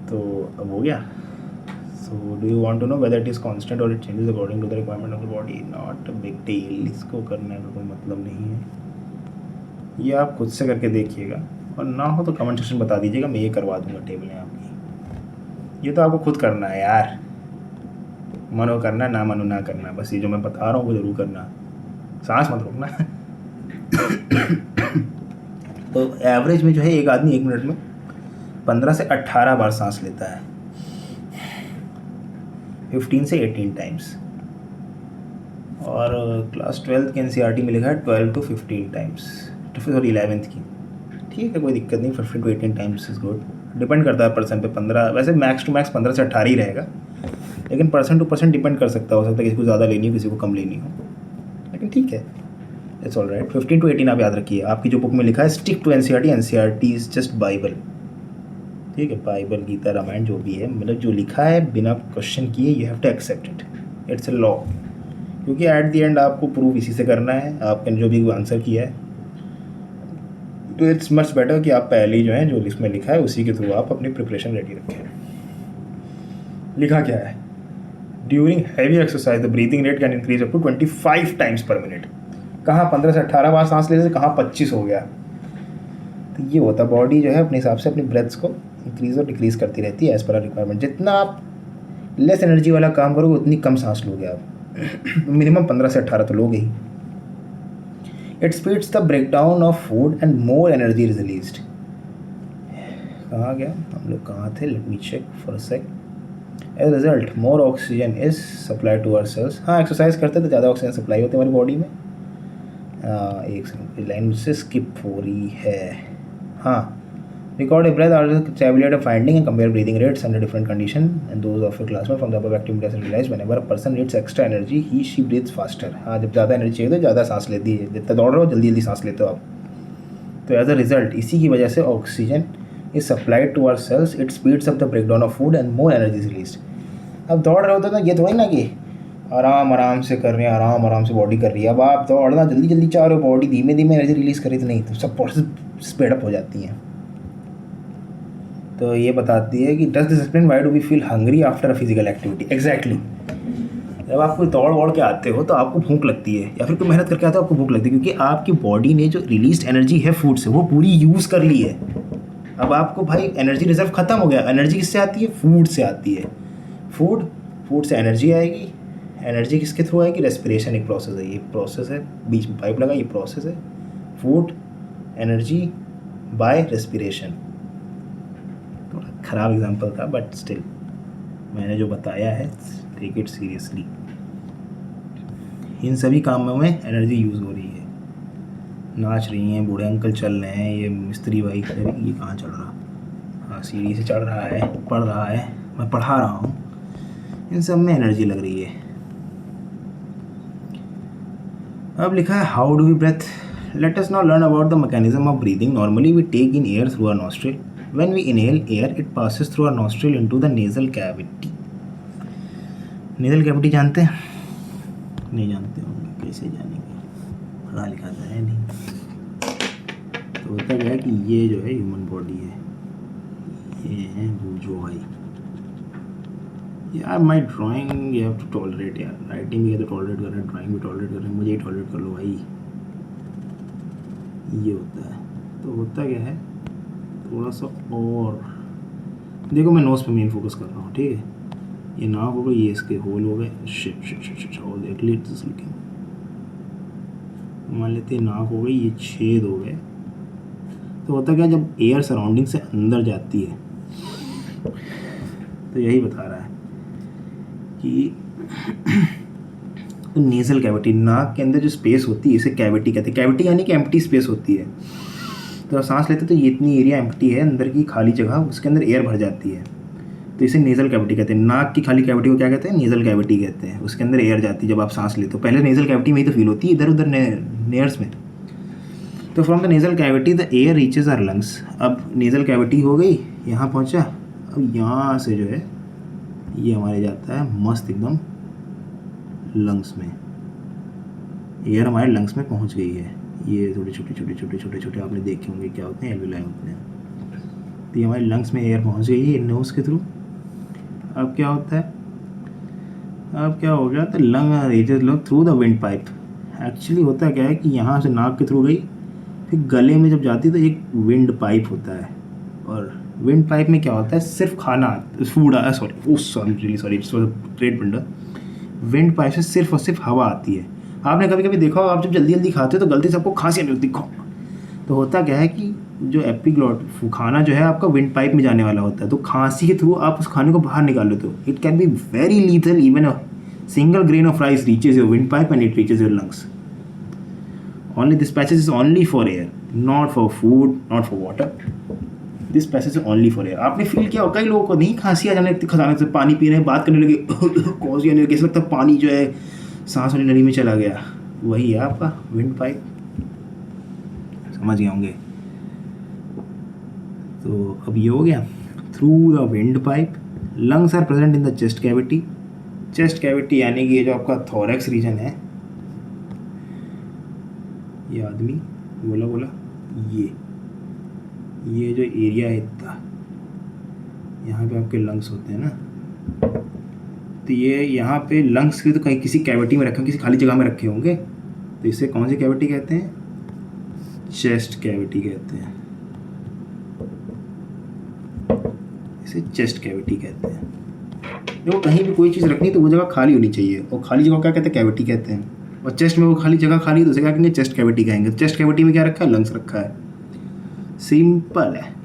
[SPEAKER 1] तो अब हो गया। So do you want to know whether it is constant और it changes according to the requirement of the body? Not a big deal, इसको करने का कोई मतलब नहीं है, ये आप खुद से करके देखिएगा, और ना हो तो कमेंट सेक्शन बता दीजिएगा, मैं ये करवा दूंगा टेबलें आपकी। ये तो आपको खुद करना है यार, मनो करना ना मनो ना करना, बस ये जो मैं बता रहा हूँ वो ज़रूर करना, सांस मत रोकना। तो एवरेज में जो है एक आदमी 1 मिनट में 15 से 18 बार सांस लेता है, 15 से 18 टाइम्स। और क्लास 12th के NCERT में लिखा है 12 to 15 टाइम्स, सॉरी 11th की। ठीक है, कोई दिक्कत नहीं, 15 to 18 times is good. Depend करता है पर्सन पे, 15 वैसे मैक्स टू मैक्स 15 से 18 ही रहेगा, लेकिन पर्सन टू पर्सन डिपेंड कर सकता, हो सकता है किसी को ज़्यादा लेनी हो, किसी को कम लेनी हो, लेकिन ठीक है, इट्स ऑल राइट। 15 to 18 आप याद रखिए, आपकी जो बुक में लिखा है stick to NCERT, NCERT is just Bible, ठीक है, बाइबल गीता रामायण जो भी है, मतलब जो लिखा है बिना क्वेश्चन किए you have to accept it, it's a law, क्योंकि एट द एंड आपको प्रूव इसी से करना है, आपने जो भी आंसर किया है। तो इट्स मच बेटर कि आप पहले ही जो है जो लिस्ट में लिखा है उसी के थ्रू आप अपनी प्रिपरेशन रेडी रखें। लिखा क्या है, during heavy exercise the breathing rate can increase up to 25 times per minute. कहाँ 15 से 18 बार सांस लेने से कहाँ 25 हो गया। तो ये होता, बॉडी जो है अपने हिसाब से अपनी ब्रेथ्स को इंक्रीज और डिक्रीज करती रहती है एज पर रिक्वायरमेंट। जितना आप लेस एनर्जी वाला काम करोगे उतनी कम सांस लोगे आप। मिनिमम 15 से 18 तो लोगे ही। It speeds the breakdown of food and more energy is released. कहाँ गया, हम लोग कहाँ थे, let me check for a sec. As result more oxygen is supply to our cells. हाँ, एक्सरसाइज करते तो ज़्यादा ऑक्सीजन सप्लाई होती है हमारी बॉडी में। एक सेकंड, लाइन मुझसे स्किप हो रही है। हाँ, record a breath or tabulate a finding and compare breathing rates under different condition and those of your classmate from the above activity has realized whenever a person needs extra energy she breathes faster। हाँ, जब ज़्यादा energy चाहिए तो ज़्यादा सांस लेती है, जितना दौड़ रहे हो जल्दी जल्दी सांस लेते हो आप। तो एज अ रिजल्ट इसी की वजह से oxygen is supplied to our cells, it speeds up the breakdown of food and more energy is released. अब दौड़ रहे होते ना, ये थोड़ी ना कि आराम आराम से कर रहे हैं, आराम आराम से बॉडी कर रही है। अब आप दौड़ना जल्दी जल्दी चाह रहे हो, बॉडी धीमे धीमे एनर्जी रिलीज़ करी तो नहीं, तो सब प्रोसेस स्पीड अप हो जाती हैं। तो ये बताती है कि does this explain why do we feel hungry after a physical activity. Exactly, जब आप कोई दौड़ के आते हो तो आपको भूख लगती है, या फिर कोई मेहनत करके आते हो आपको भूख लगती है, क्योंकि आपकी बॉडी ने जो रिलीज्ड एनर्जी है फूड से वो पूरी यूज़ कर ली है। अब आपको भाई एनर्जी रिजर्व ख़त्म हो गया। एनर्जी किससे आती है, फूड से आती है। फूड से एनर्जी आएगी। एनर्जी किसके थ्रू आएगी, रेस्पिरेशन एक प्रोसेस है, ये प्रोसेस है, बीच में पाइप लगा, ये प्रोसेस है। Food energy by respiration. थोड़ा ख़राब एग्जांपल था बट स्टिल मैंने जो बताया है टेक इट सीरियसली। इन सभी कामों में एनर्जी यूज़ हो रही है। नाच रही हैं, बूढ़े अंकल चल रहे हैं, ये मिस्त्री भाई, ये कहाँ चढ़ रहा, हाँ सीढ़ी से चढ़ रहा है, पढ़ रहा है, मैं पढ़ा रहा हूँ, इन सब में एनर्जी लग रही है। अब लिखा है how do we breath. Let us now learn about the mechanism of breathing. Normally we take in air through our nostril. When we inhale air it passes through our nostril into the nasal cavity. Nasal cavity जानते हैं? नहीं जानते होंगे, कैसे जानेंगे, पढ़ा लिखा तो है नहीं। तो होता क्या है कि ये जो है ह्यूमन बॉडी है, ये है जो भाई यार, my drawing you have to tolerate यार। राइटिंग भी है तो टॉलरेट कर रहे हैं, ड्राइंग भी टॉलरेट कर रहे हैं, मुझे ही टॉलरेट कर लो भाई। ये होता है। तो होता क्या है, थोड़ा सा और देखो, मैं नोज़ पे मेन फोकस कर रहा हूँ, ठीक है। ये नाक हो गई, ये इसके होल हो गए, शिट और देख लीजिए। मान लेते हैं नाक हो गई, ये छेद हो गए। तो होता क्या, जब एयर सराउंडिंग से अंदर जाती है, तो यही बता रहा है कि तो नेज़ल कैविटी, नाक के अंदर जो स्पेस होती है इसे कैविटी कहते हैं। कैविटी यानी कि एम्प्टी स्पेस होती है। तो आप सांस लेते तो ये इतनी एरिया एम्प्टी है, अंदर की खाली जगह, उसके अंदर एयर भर जाती है, तो इसे नेज़ल कैविटी कहते हैं। नाक की खाली कैविटी को क्या कहते हैं? नेज़ल कैविटी कहते हैं। उसके अंदर एयर जाती है जब आप सांस लेते हो। पहले नेज़ल कैविटी में ही तो फील होती है, इधर उधर नेयर्स में। तो from the nasal cavity the air reaches our lungs. अब नेज़ल कैविटी हो गई, यहाँ पहुँचा। अब यहाँ से जो है ये हमारे जाता है मस्त एकदम लंग्स में। एयर हमारे लंग्स में पहुँच गई है। ये छोटे छोटे आपने देखे होंगे क्या होते हैं, एल्विलाई होते हैं। तो ये हमारे लंग्स में एयर पहुँच गई है नोज़ के थ्रू। अब क्या होता है, अब क्या हो गया, तो lung reaches lung through the wind pipe. Actually होता क्या है कि यहाँ से नाक के थ्रू गई, फिर गले में जब जाती है तो एक विंड पाइप होता है। और विंड पाइप में क्या होता है, सिर्फ खाना, food, sorry trade window. Wind pipe से सिर्फ और सिर्फ हवा आती है। आपने कभी कभी देखा हो, आप जब जल्दी जल्दी खाते हो तो गलती से आपको खांसी आने लगती है। तो होता क्या है कि जो एपिग्लॉट खाना जो है आपका विंड पाइप में जाने वाला होता है, तो खांसी के थ्रू आप उस खाने को बाहर निकाल लेते हो। It can be very lethal, even a single grain of rice reaches your wind pipe and it reaches your lungs. Only this passage is only for air, not for food, not for water. This passage is only for air. आपने feel किया, कई लोगों को नहीं खांसी आ जाने लगती खजाने से, पानी पी रहे हैं, बात करने लगे, कौसी आने लगी, ऐसा लगता है पानी जो है सांस वाली नली में चला गया। वही है आपका विंड पाइप। समझ गए होंगे। तो अब ये हो गया through the windpipe. Lungs are present in the chest cavity. Chest cavity यानी कि ये जो आपका थोरैक्स रीजन है, ये आदमी बोला ये जो एरिया है इतना, यहाँ पे आपके लंग्स होते हैं ना, तो ये यहाँ पे लंग्स के तो कहीं किसी कैविटी में रखे, किसी खाली जगह में रखे होंगे, तो इसे कौन सी कैविटी कहते हैं? चेस्ट कैविटी कहते हैं। इसे चेस्ट कैविटी कहते हैं। देखो कहीं भी कोई चीज़ रखनी तो वो जगह खाली होनी चाहिए, और खाली जगह क्या कहते हैं? कैविटी कहते हैं। और चेस्ट में वो खाली जगह खाली है तो उसे क्या कहेंगे? चेस्ट कैविटी कहेंगे। चेस्ट कैविटी में क्या रखा है? लंग्स रखा है। सिंपल है।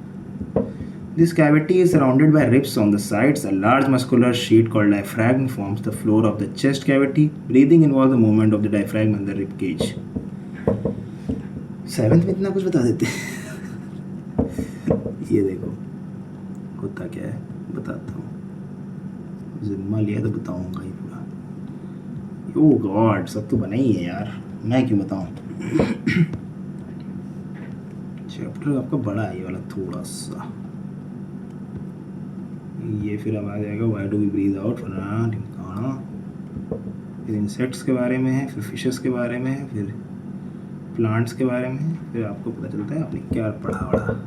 [SPEAKER 1] This cavity is surrounded by ribs on the sides. A large muscular sheet called diaphragm forms the floor of the chest cavity. Breathing involves the movement of the diaphragm and the rib cage. 7th में इतना कुछ बता देते ये देखो होता क्या है, बताता हूँ। जिम्मा लिया तो बताऊँगा ही पूरा। ओह गॉड, सब तो बना ही है यार, मैं क्यों बताऊँ। चैप्टर आपका बड़ा है ये वाला थोड़ा सा। ये फिर अब आ जाएगा why do we breathe out, फलाना ढिमकाना। फिर इंसेक्ट्स के बारे में है, फिर फिशेस के बारे में है, फिर प्लांट्स के बारे में है, फिर आपको पता चलता है आपने क्या पढ़ा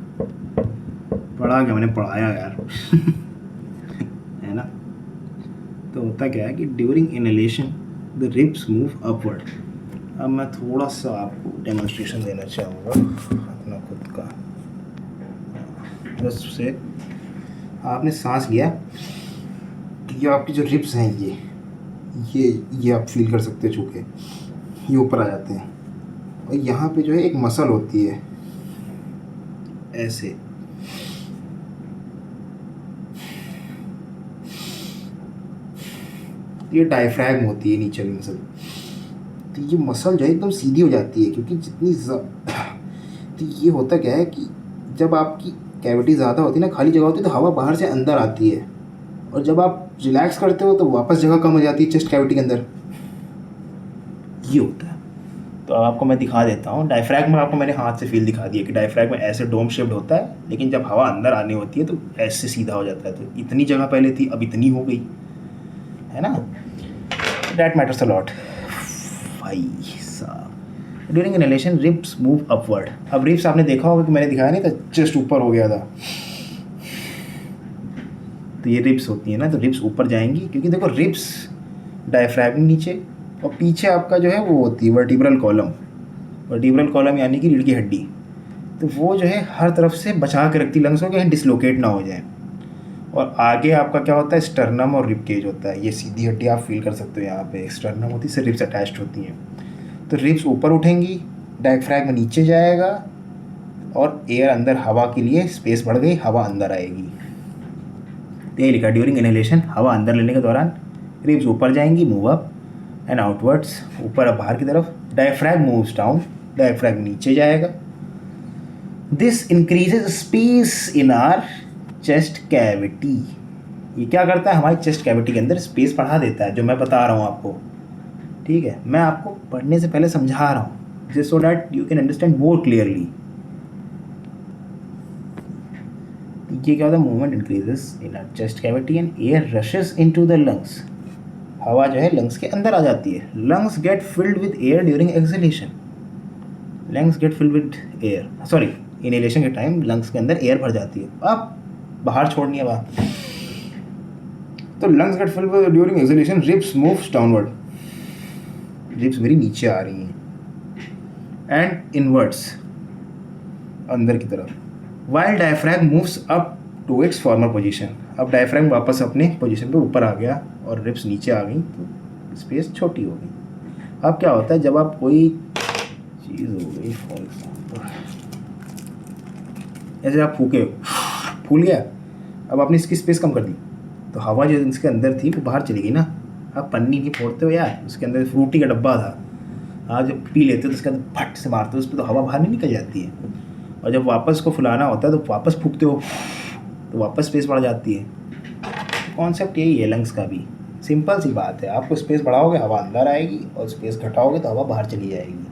[SPEAKER 1] क्या मैंने पढ़ाया यार है ना। तो होता क्या है कि during inhalation the ribs move upward. अब मैं थोड़ा सा आपको डेमोन्स्ट्रेशन देना चाहूँगा अपना खुद का। बस से आपने सांस लिया, ये आपकी जो रिब्स हैं ये आप फील कर सकते हो, चूँकि ये ऊपर आ जाते हैं। और यहाँ पे जो है एक मसल होती है ऐसे, ये डायफ्रैगम होती है नीचे वाली मसल। तो ये मसल जो है एकदम सीधी हो जाती है, क्योंकि जितनी तो ये होता क्या है कि जब आपकी कैविटी ज़्यादा होती है ना, खाली जगह होती है, तो हवा बाहर से अंदर आती है, और जब आप रिलैक्स करते हो तो वापस जगह कम हो जाती है चेस्ट कैविटी के अंदर। ये होता है। तो अब आपको मैं दिखा देता हूँ। डायफ्रैगम में आपको मैंने हाथ से फील दिखा दिया कि डायफ्रैगम में ऐसे डोम शेप्ड होता है, लेकिन जब हवा अंदर आनी होती है तो ऐसे सीधा हो जाता है। तो इतनी जगह पहले थी, अब इतनी हो गई है ना। दैट मैटर्स अ लॉट भाई साहब। During inhalation ribs move upward. अब रिब्स आपने देखा होगा कि मैंने दिखाया नहीं था, चेस्ट ऊपर हो गया था, तो ये रिब्स होती है ना, तो रिब्स ऊपर जाएंगी, क्योंकि देखो रिब्स डायफ्रैगम नीचे, और पीछे आपका जो है वो होती है वर्टिब्रल कॉलम। वर्टिब्रल कॉलम यानी कि रीढ़ की हड्डी। तो वो जो है हर तरफ से बचा के रखती लंग्स को, कहीं डिसलोकेट ना हो जाए। और आगे आपका क्या होता है? स्टर्नम और रिब केज होता है। ये सीधी हड्डी आप फील कर सकते हो, यहाँ पे स्टर्नम होती है, इससे रिब्स अटैच्ड होती हैं। तो रिब्स ऊपर उठेंगी, डायफ्रैगम नीचे जाएगा, और एयर अंदर, हवा के लिए स्पेस बढ़ गई, हवा अंदर आएगी। यही लिखा ड्यूरिंग इनहेलेशन, हवा अंदर लेने के दौरान रिब्स ऊपर जाएंगी, मूव अप, एंड आउटवर्ड्स, ऊपर अब बाहर की तरफ. डायफ्रैगम मूव्स डाउन, डायफ्रैगम नीचे जाएगा. This increases space in are chest cavity. ये क्या करता है, हमारी चेस्ट कैविटी के अंदर स्पेस बढ़ा देता है, जो मैं बता रहा हूँ आपको. ठीक है, मैं आपको पढ़ने से पहले समझा रहा हूँ, just so that you can understand more clearly. ये क्या होता है, movement increases in our chest cavity and air rushes into the lungs. हवा जो है लंग्स के अंदर आ जाती है. Lungs get filled with air during exhalation. Lungs get filled with air, sorry, inhalation के टाइम लंग्स के अंदर एयर भर जाती है. अब बाहर छोड़नी है हवा, तो lungs get filled with during exhalation. Ribs moves downward. Ribs मेरी नीचे आ रही हैं. एंड इनवर्ड्स, अंदर की तरफ. While diaphragm moves up to its former position. अब डायफ्रैगम वापस अपने पोजीशन पे ऊपर आ गया और रिब्स नीचे आ गई, तो स्पेस छोटी हो गई. अब क्या होता है, जब आप कोई चीज़ हो गई, फॉर एग्जाम्पल ऐसे आप फूके, फूल गया, अब आपने इसकी स्पेस कम कर दी, तो हवा जो इसके अंदर थी वो बाहर चली गई ना. आप पन्नी नहीं फोड़ते हो यार, उसके अंदर फ्रूटी का डब्बा था, आप जब पी लेते हो तो उसके अंदर फट से मारते हो उस पर, तो हवा बाहर नहीं निकल जाती है. और जब वापस को फुलाना होता है तो वापस फूकते हो, तो वापस स्पेस बढ़ जाती है. कॉन्सेप्ट यही है लंग्स का भी. सिंपल सी बात है, आपको स्पेस बढ़ाओगे हवा अंदर आएगी, और स्पेस घटाओगे तो हवा बाहर चली जाएगी.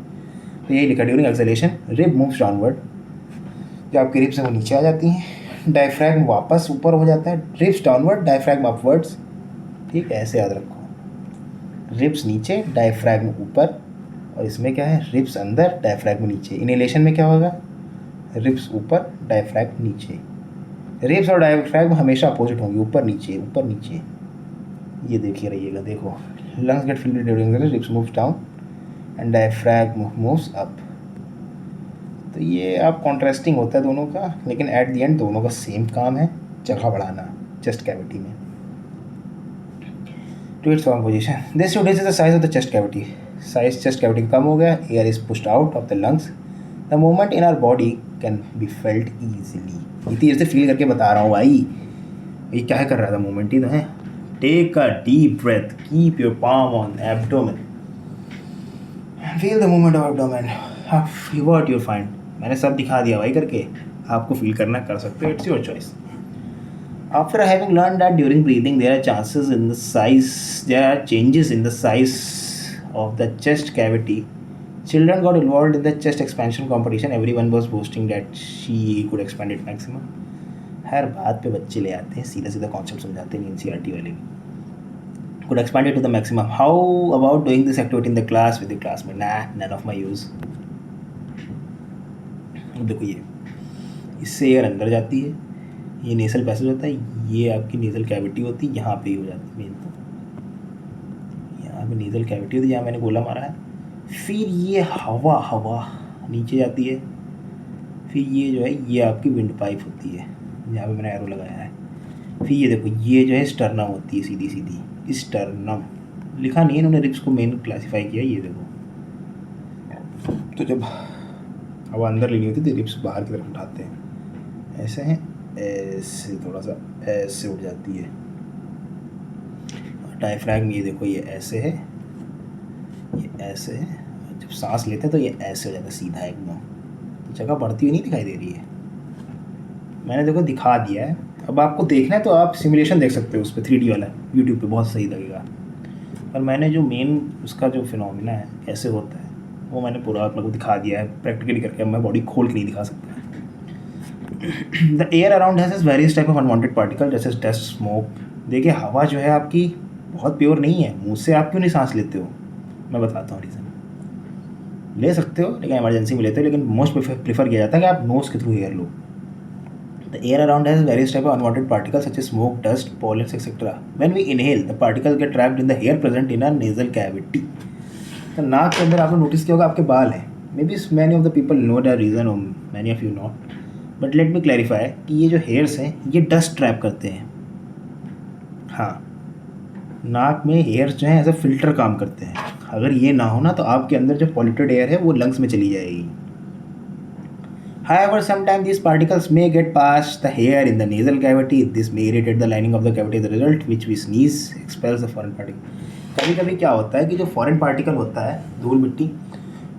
[SPEAKER 1] तो यही लिखा, during exhalation rib moves downward. जो आपकी रिब्स हैं वो नीचे आ जाती हैं. डायफ्रैगम वापस ऊपर हो जाता है. Ribs downward, diaphragm upwards. ठीक है, ऐसे याद रखो. रिब्स नीचे, डायफ्रैगम ऊपर, और इसमें क्या है, रिब्स अंदर, डायफ्रैगम नीचे. इनहेलेशन में क्या होगा, रिब्स ऊपर, डायफ्रैगम नीचे. रिब्स और डायफ्रैगम हमेशा अपोजिट होंगे, ऊपर नीचे ऊपर नीचे. ये देखिए रहिएगा, देखो. Lungs get filled during ribs moves down and diaphragm moves up. तो ये आप कॉन्ट्रास्टिंग होता है दोनों का, लेकिन एट द एंड दोनों का सेम काम है, जगह बढ़ाना चेस्ट कैविटी में. To its form position, this reduces the size of the chest cavity. Size chest cavity कम हो गया, air is pushed out of the lungs. The movement in our body can be felt easily. इतनी देर से feel करके बता रहा हूँ भाई, ये क्या है कर रहा था, मूवमेंट ही तो है. Take a deep breath, keep your palm on abdomen, feel the movement of abdomen. What you find. मैंने सब दिखा दिया भाई करके, आपको फील करना कर सकते हो, it's your choice. After having learned that during breathing there are changes in the size of the chest cavity, children got involved in the chest expansion competition. Everyone was boasting that she could expand it maximum. हर बात पे बच्चे ले आते हैं, सीधा सीधा concept समझाते हैं NCERT वाले भी. Could expand it to the maximum. How about doing this activity in the class with the classmate? Nah, none of my use. देखो ये, इससे एयर अंदर जाती है, ये नेसल पैसेज होता है, ये आपकी नेसल कैविटी होती है, यहाँ पे ही हो जाती है मेन. तो यहाँ पे नेसल कैविटी होती है, जहाँ मैंने गोला मारा है. फिर ये हवा नीचे जाती है. फिर ये जो है, ये आपकी विंड पाइप होती है, जहाँ पे मैंने एरो लगाया है. फिर ये देखो, ये जो है स्टर्नम होती है, सीधी सीधी स्टर्नम. लिखा नहीं है इन्होंने, रिब्स को मेन क्लासीफाई किया. ये देखो, तो जब हवा अंदर लेनी होती है तो रिब्स बाहर की तरफ उठाते हैं, ऐसे हैं, ऐसे थोड़ा सा ऐसे उठ जाती है. डायफ्रैगम ये देखो, ये ऐसे है, ये ऐसे है. जब सांस लेते हैं तो ये ऐसे हो जाता है सीधा एकदम. तो जगह बढ़ती हुई नहीं दिखाई दे रही है, मैंने देखो दिखा दिया है. अब आपको देखना है तो आप सिमुलेशन देख सकते हो, उस पर 3D वाला यूट्यूब पे बहुत सही लगेगा. पर मैंने जो मेन उसका जो फिनोमिना है कैसे होता है वो मैंने पूरा आप लोगों को दिखा दिया है प्रैक्टिकली करके. अब मैं बॉडी खोल के नहीं दिखा सकता. The air around has various type of unwanted particle जैसे डस्ट, स्मोक. देखिए हवा जो है आपकी बहुत प्योर नहीं है. मुँह से आप क्यों नहीं सांस लेते हो, मैं बताता हूँ रीज़न. ले सकते हो लेकिन इमरजेंसी में लेते हो, लेकिन मोस्ट प्रीफर किया जाता है कि आप नोज़ के थ्रू एयर लो. The air around has various type of unwanted particles such as smoke, dust, pollens etcetera. When we inhale the particles get trapped in the air present in our nasal cavity. तो नाक के अंदर आपने notice किया होगा आपके बाल हैं. Maybe many of the people know the reason, और many of you not. But let me clarify कि ये जो हेयर्स हैं ये डस्ट ट्रैप करते हैं. हाँ, नाक में हेयर्स जो हैं एज अ फिल्टर काम करते हैं. अगर ये ना हो ना तो आपके अंदर जो पॉल्यूटेड एयर है वो लंग्स में चली जाएगी. However, sometimes these particles may get past the hair in the nasal cavity. This may irritate the lining of the cavity as a result, which we sneeze, expels the foreign particle. कभी कभी क्या होता है कि जो foreign particle होता है, धूल मिट्टी,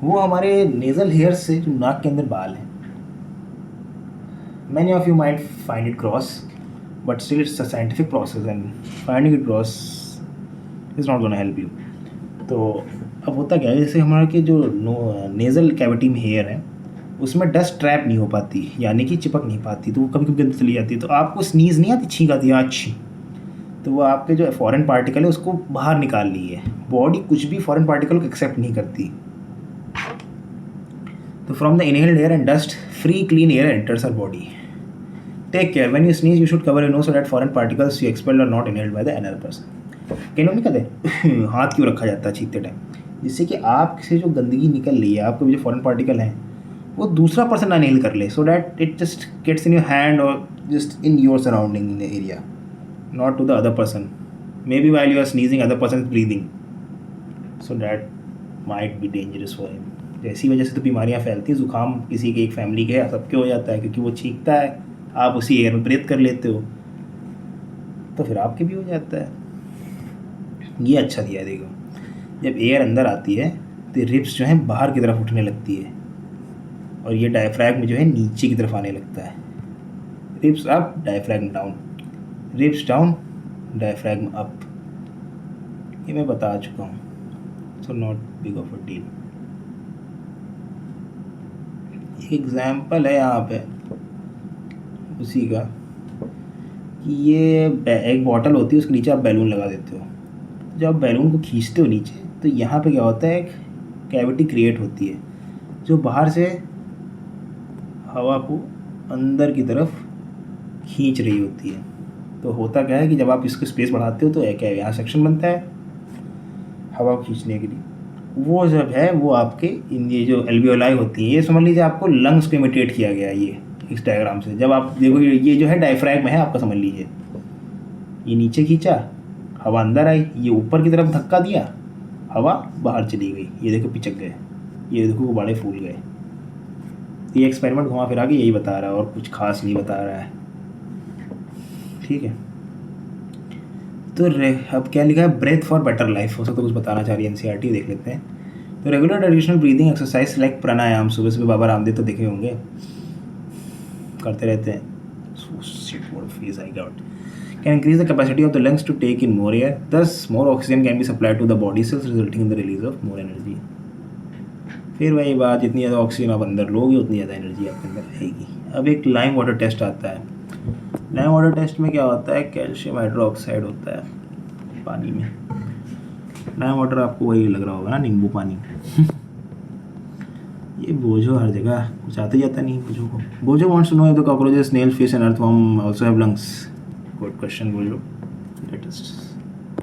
[SPEAKER 1] वो हमारे नेज़ल हेयर्स से, जो नाक के अंदर बाल हैं, many of you might find it cross, but still it's a scientific process and finding it cross is not gonna help you. तो अब होता क्या है, जैसे हमारे के जो नेज़ल कैविटी में हेयर है उसमें डस्ट ट्रैप नहीं हो पाती, यानी कि चिपक नहीं पाती, तो वो कभी कभी अंदर चली जाती है। तो आपको स्नीज़ नहीं आती, छींक आती है अच्छी, तो वो आपके जो फॉरेन पार्टिकल है उसको बाहर निकाल ली है। बॉडी कुछ भी फॉरेन पार्टिकल को एक्सेप्ट नहीं करती। तो from the inhaled air and dust free clean air enters our body. Take care when you sneeze you should cover your nose so that foreign particles you expelled are not inhaled by the another person. कई लोग नहीं कहते हाथ क्यों रखा जाता है छींकते टाइम, जिससे कि आपसे जो गंदगी निकल रही है, आपके जो फॉरेन पार्टिकल हैं, वो दूसरा पर्सन ना इनहेल कर ले, so that it just gets in your hand और just in your surrounding in the area, not to the other person. Maybe while you are sneezing, other person is breathing, so that might be dangerous for him. इसी वजह से तो बीमारियाँ फैलती हैं। ज़ुकाम किसी के एक फैमिली के सबके हो जाता है, क्योंकि वो छींकता है, आप उसी एयर में ब्रीथ कर लेते हो, तो फिर आपके भी हो जाता है। ये अच्छा दिया है, देखो, जब एयर अंदर आती है तो रिब्स जो है बाहर की तरफ उठने लगती है, और ये डायफ्रैगम जो है नीचे की तरफ आने लगता है। Ribs up, diaphragm down, ribs down, diaphragm up. ये मैं बता चुका हूँ, so not big of a deal. Example है यहाँ पे उसी का कि ये एक बॉटल होती है, उसके नीचे आप बैलून लगा देते हो। जब आप बैलून को खींचते हो नीचे, तो यहाँ पे क्या होता है, एक कैविटी क्रिएट होती है जो बाहर से हवा को अंदर की तरफ खींच रही होती है। तो होता क्या है कि जब आप इसको स्पेस बढ़ाते हो तो क्या यहाँ सेक्शन बनता है हवा को खींचने के लिए। वो जब है वो आपके ये जो एल्वियोलाई होती है, ये समझ लीजिए आपको लंग्स को इमिटेट किया गया है ये इस डायग्राम से। जब आप देखो ये जो है डायफ्रैगम है आपका, समझ लीजिए ये नीचे खींचा, हवा अंदर आई, ये ऊपर की तरफ धक्का दिया, हवा बाहर चली गई, ये देखो पिचक गए, ये देखो गुब्बारे फूल गए। ये एक्सपेरिमेंट घुमा फिरा के यही बता रहा है और कुछ खास नहीं बता रहा है, ठीक है। तो अब क्या लिखा है, ब्रेथ फॉर बेटर लाइफ, हो सकता तो कुछ बताना चाह रही है एनसीईआरटी, देख लेते हैं। तो regular traditional breathing exercise like pranayama, सुबह सुबह बाबा रामदेव तो देखे होंगे करते रहते हैं। Can increase the capacity of the lungs to take in more air, thus more oxygen can be supplied to the body cells resulting in the release of more energy. फिर वही बात, जितनी ज़्यादा ऑक्सीजन आप अंदर लोगे उतनी ज़्यादा एनर्जी आपके अंदर रहेगी। अब एक लाइम वाटर टेस्ट आता है। लाइम वाटर टेस्ट में क्या होता है, कैल्शियम हाइड्रोक्साइड होता है पानी में। लाइम वाटर आपको वही लग रहा होगा ना, नींबू पानी। ये बोझो हर जगह, कुछ आते जाता नहीं बोझो को। बोझो wants to know if the cockroaches, snail, fish and earthworm also have lungs. Good question, बोझो। Let us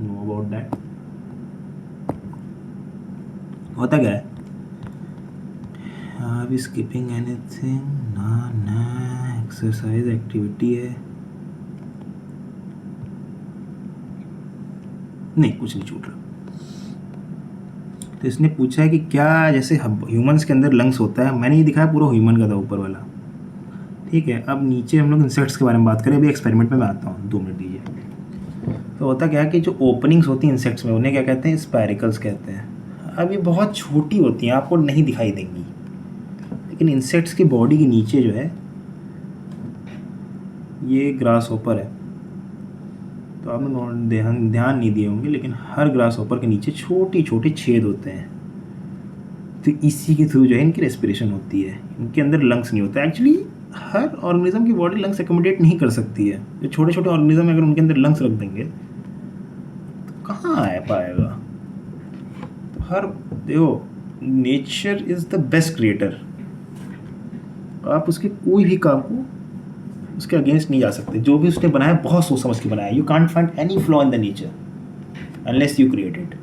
[SPEAKER 1] know about that. होता क्या है, Are we skipping anything? ना एक्सरसाइज एक्टिविटी है, नहीं कुछ नहीं छूट रहा। तो इसने पूछा है कि क्या जैसे ह्यूमंस के अंदर लंग्स होता है, मैंने ये दिखाया पूरा ह्यूमन का था ऊपर वाला, ठीक है। अब नीचे हम लोग इंसेक्ट्स के बारे में बात करें, अभी एक्सपेरिमेंट में मैं आता हूँ, 2 मिनट दीजिए। तो होता क्या है कि जो ओपनिंग्स होती हैं इंसेक्ट्स में, उन्हें क्या कहते हैं, स्पैरिकल्स कहते हैं। अब ये बहुत छोटी होती हैं, आपको नहीं दिखाई देंगी, लेकिन इंसेक्ट्स की बॉडी के नीचे जो है ये ग्रास होपर है, तो आपने ध्यान नहीं दिए होंगे, लेकिन हर ग्रास होपर के नीचे छोटे छोटे छेद होते हैं। तो इसी के थ्रू जो है इनकी रेस्पिरेशन होती है, इनके अंदर लंग्स नहीं होता। एक्चुअली हर ऑर्गेनिज्म की बॉडी लंग्स एकोमोडेट नहीं कर सकती है। जो छोटे छोटे ऑर्गेनिज्म अगर उनके अंदर लंग्स रख देंगे तो कहाँ आ पाएगा। तो हर देखो, nature is the best creator, आप उसके कोई भी काम को उसके अगेंस्ट नहीं जा सकते। जो भी उसने बनाया बहुत सोच समझ के बनाया। You can't find any flaw in the nature unless you create it.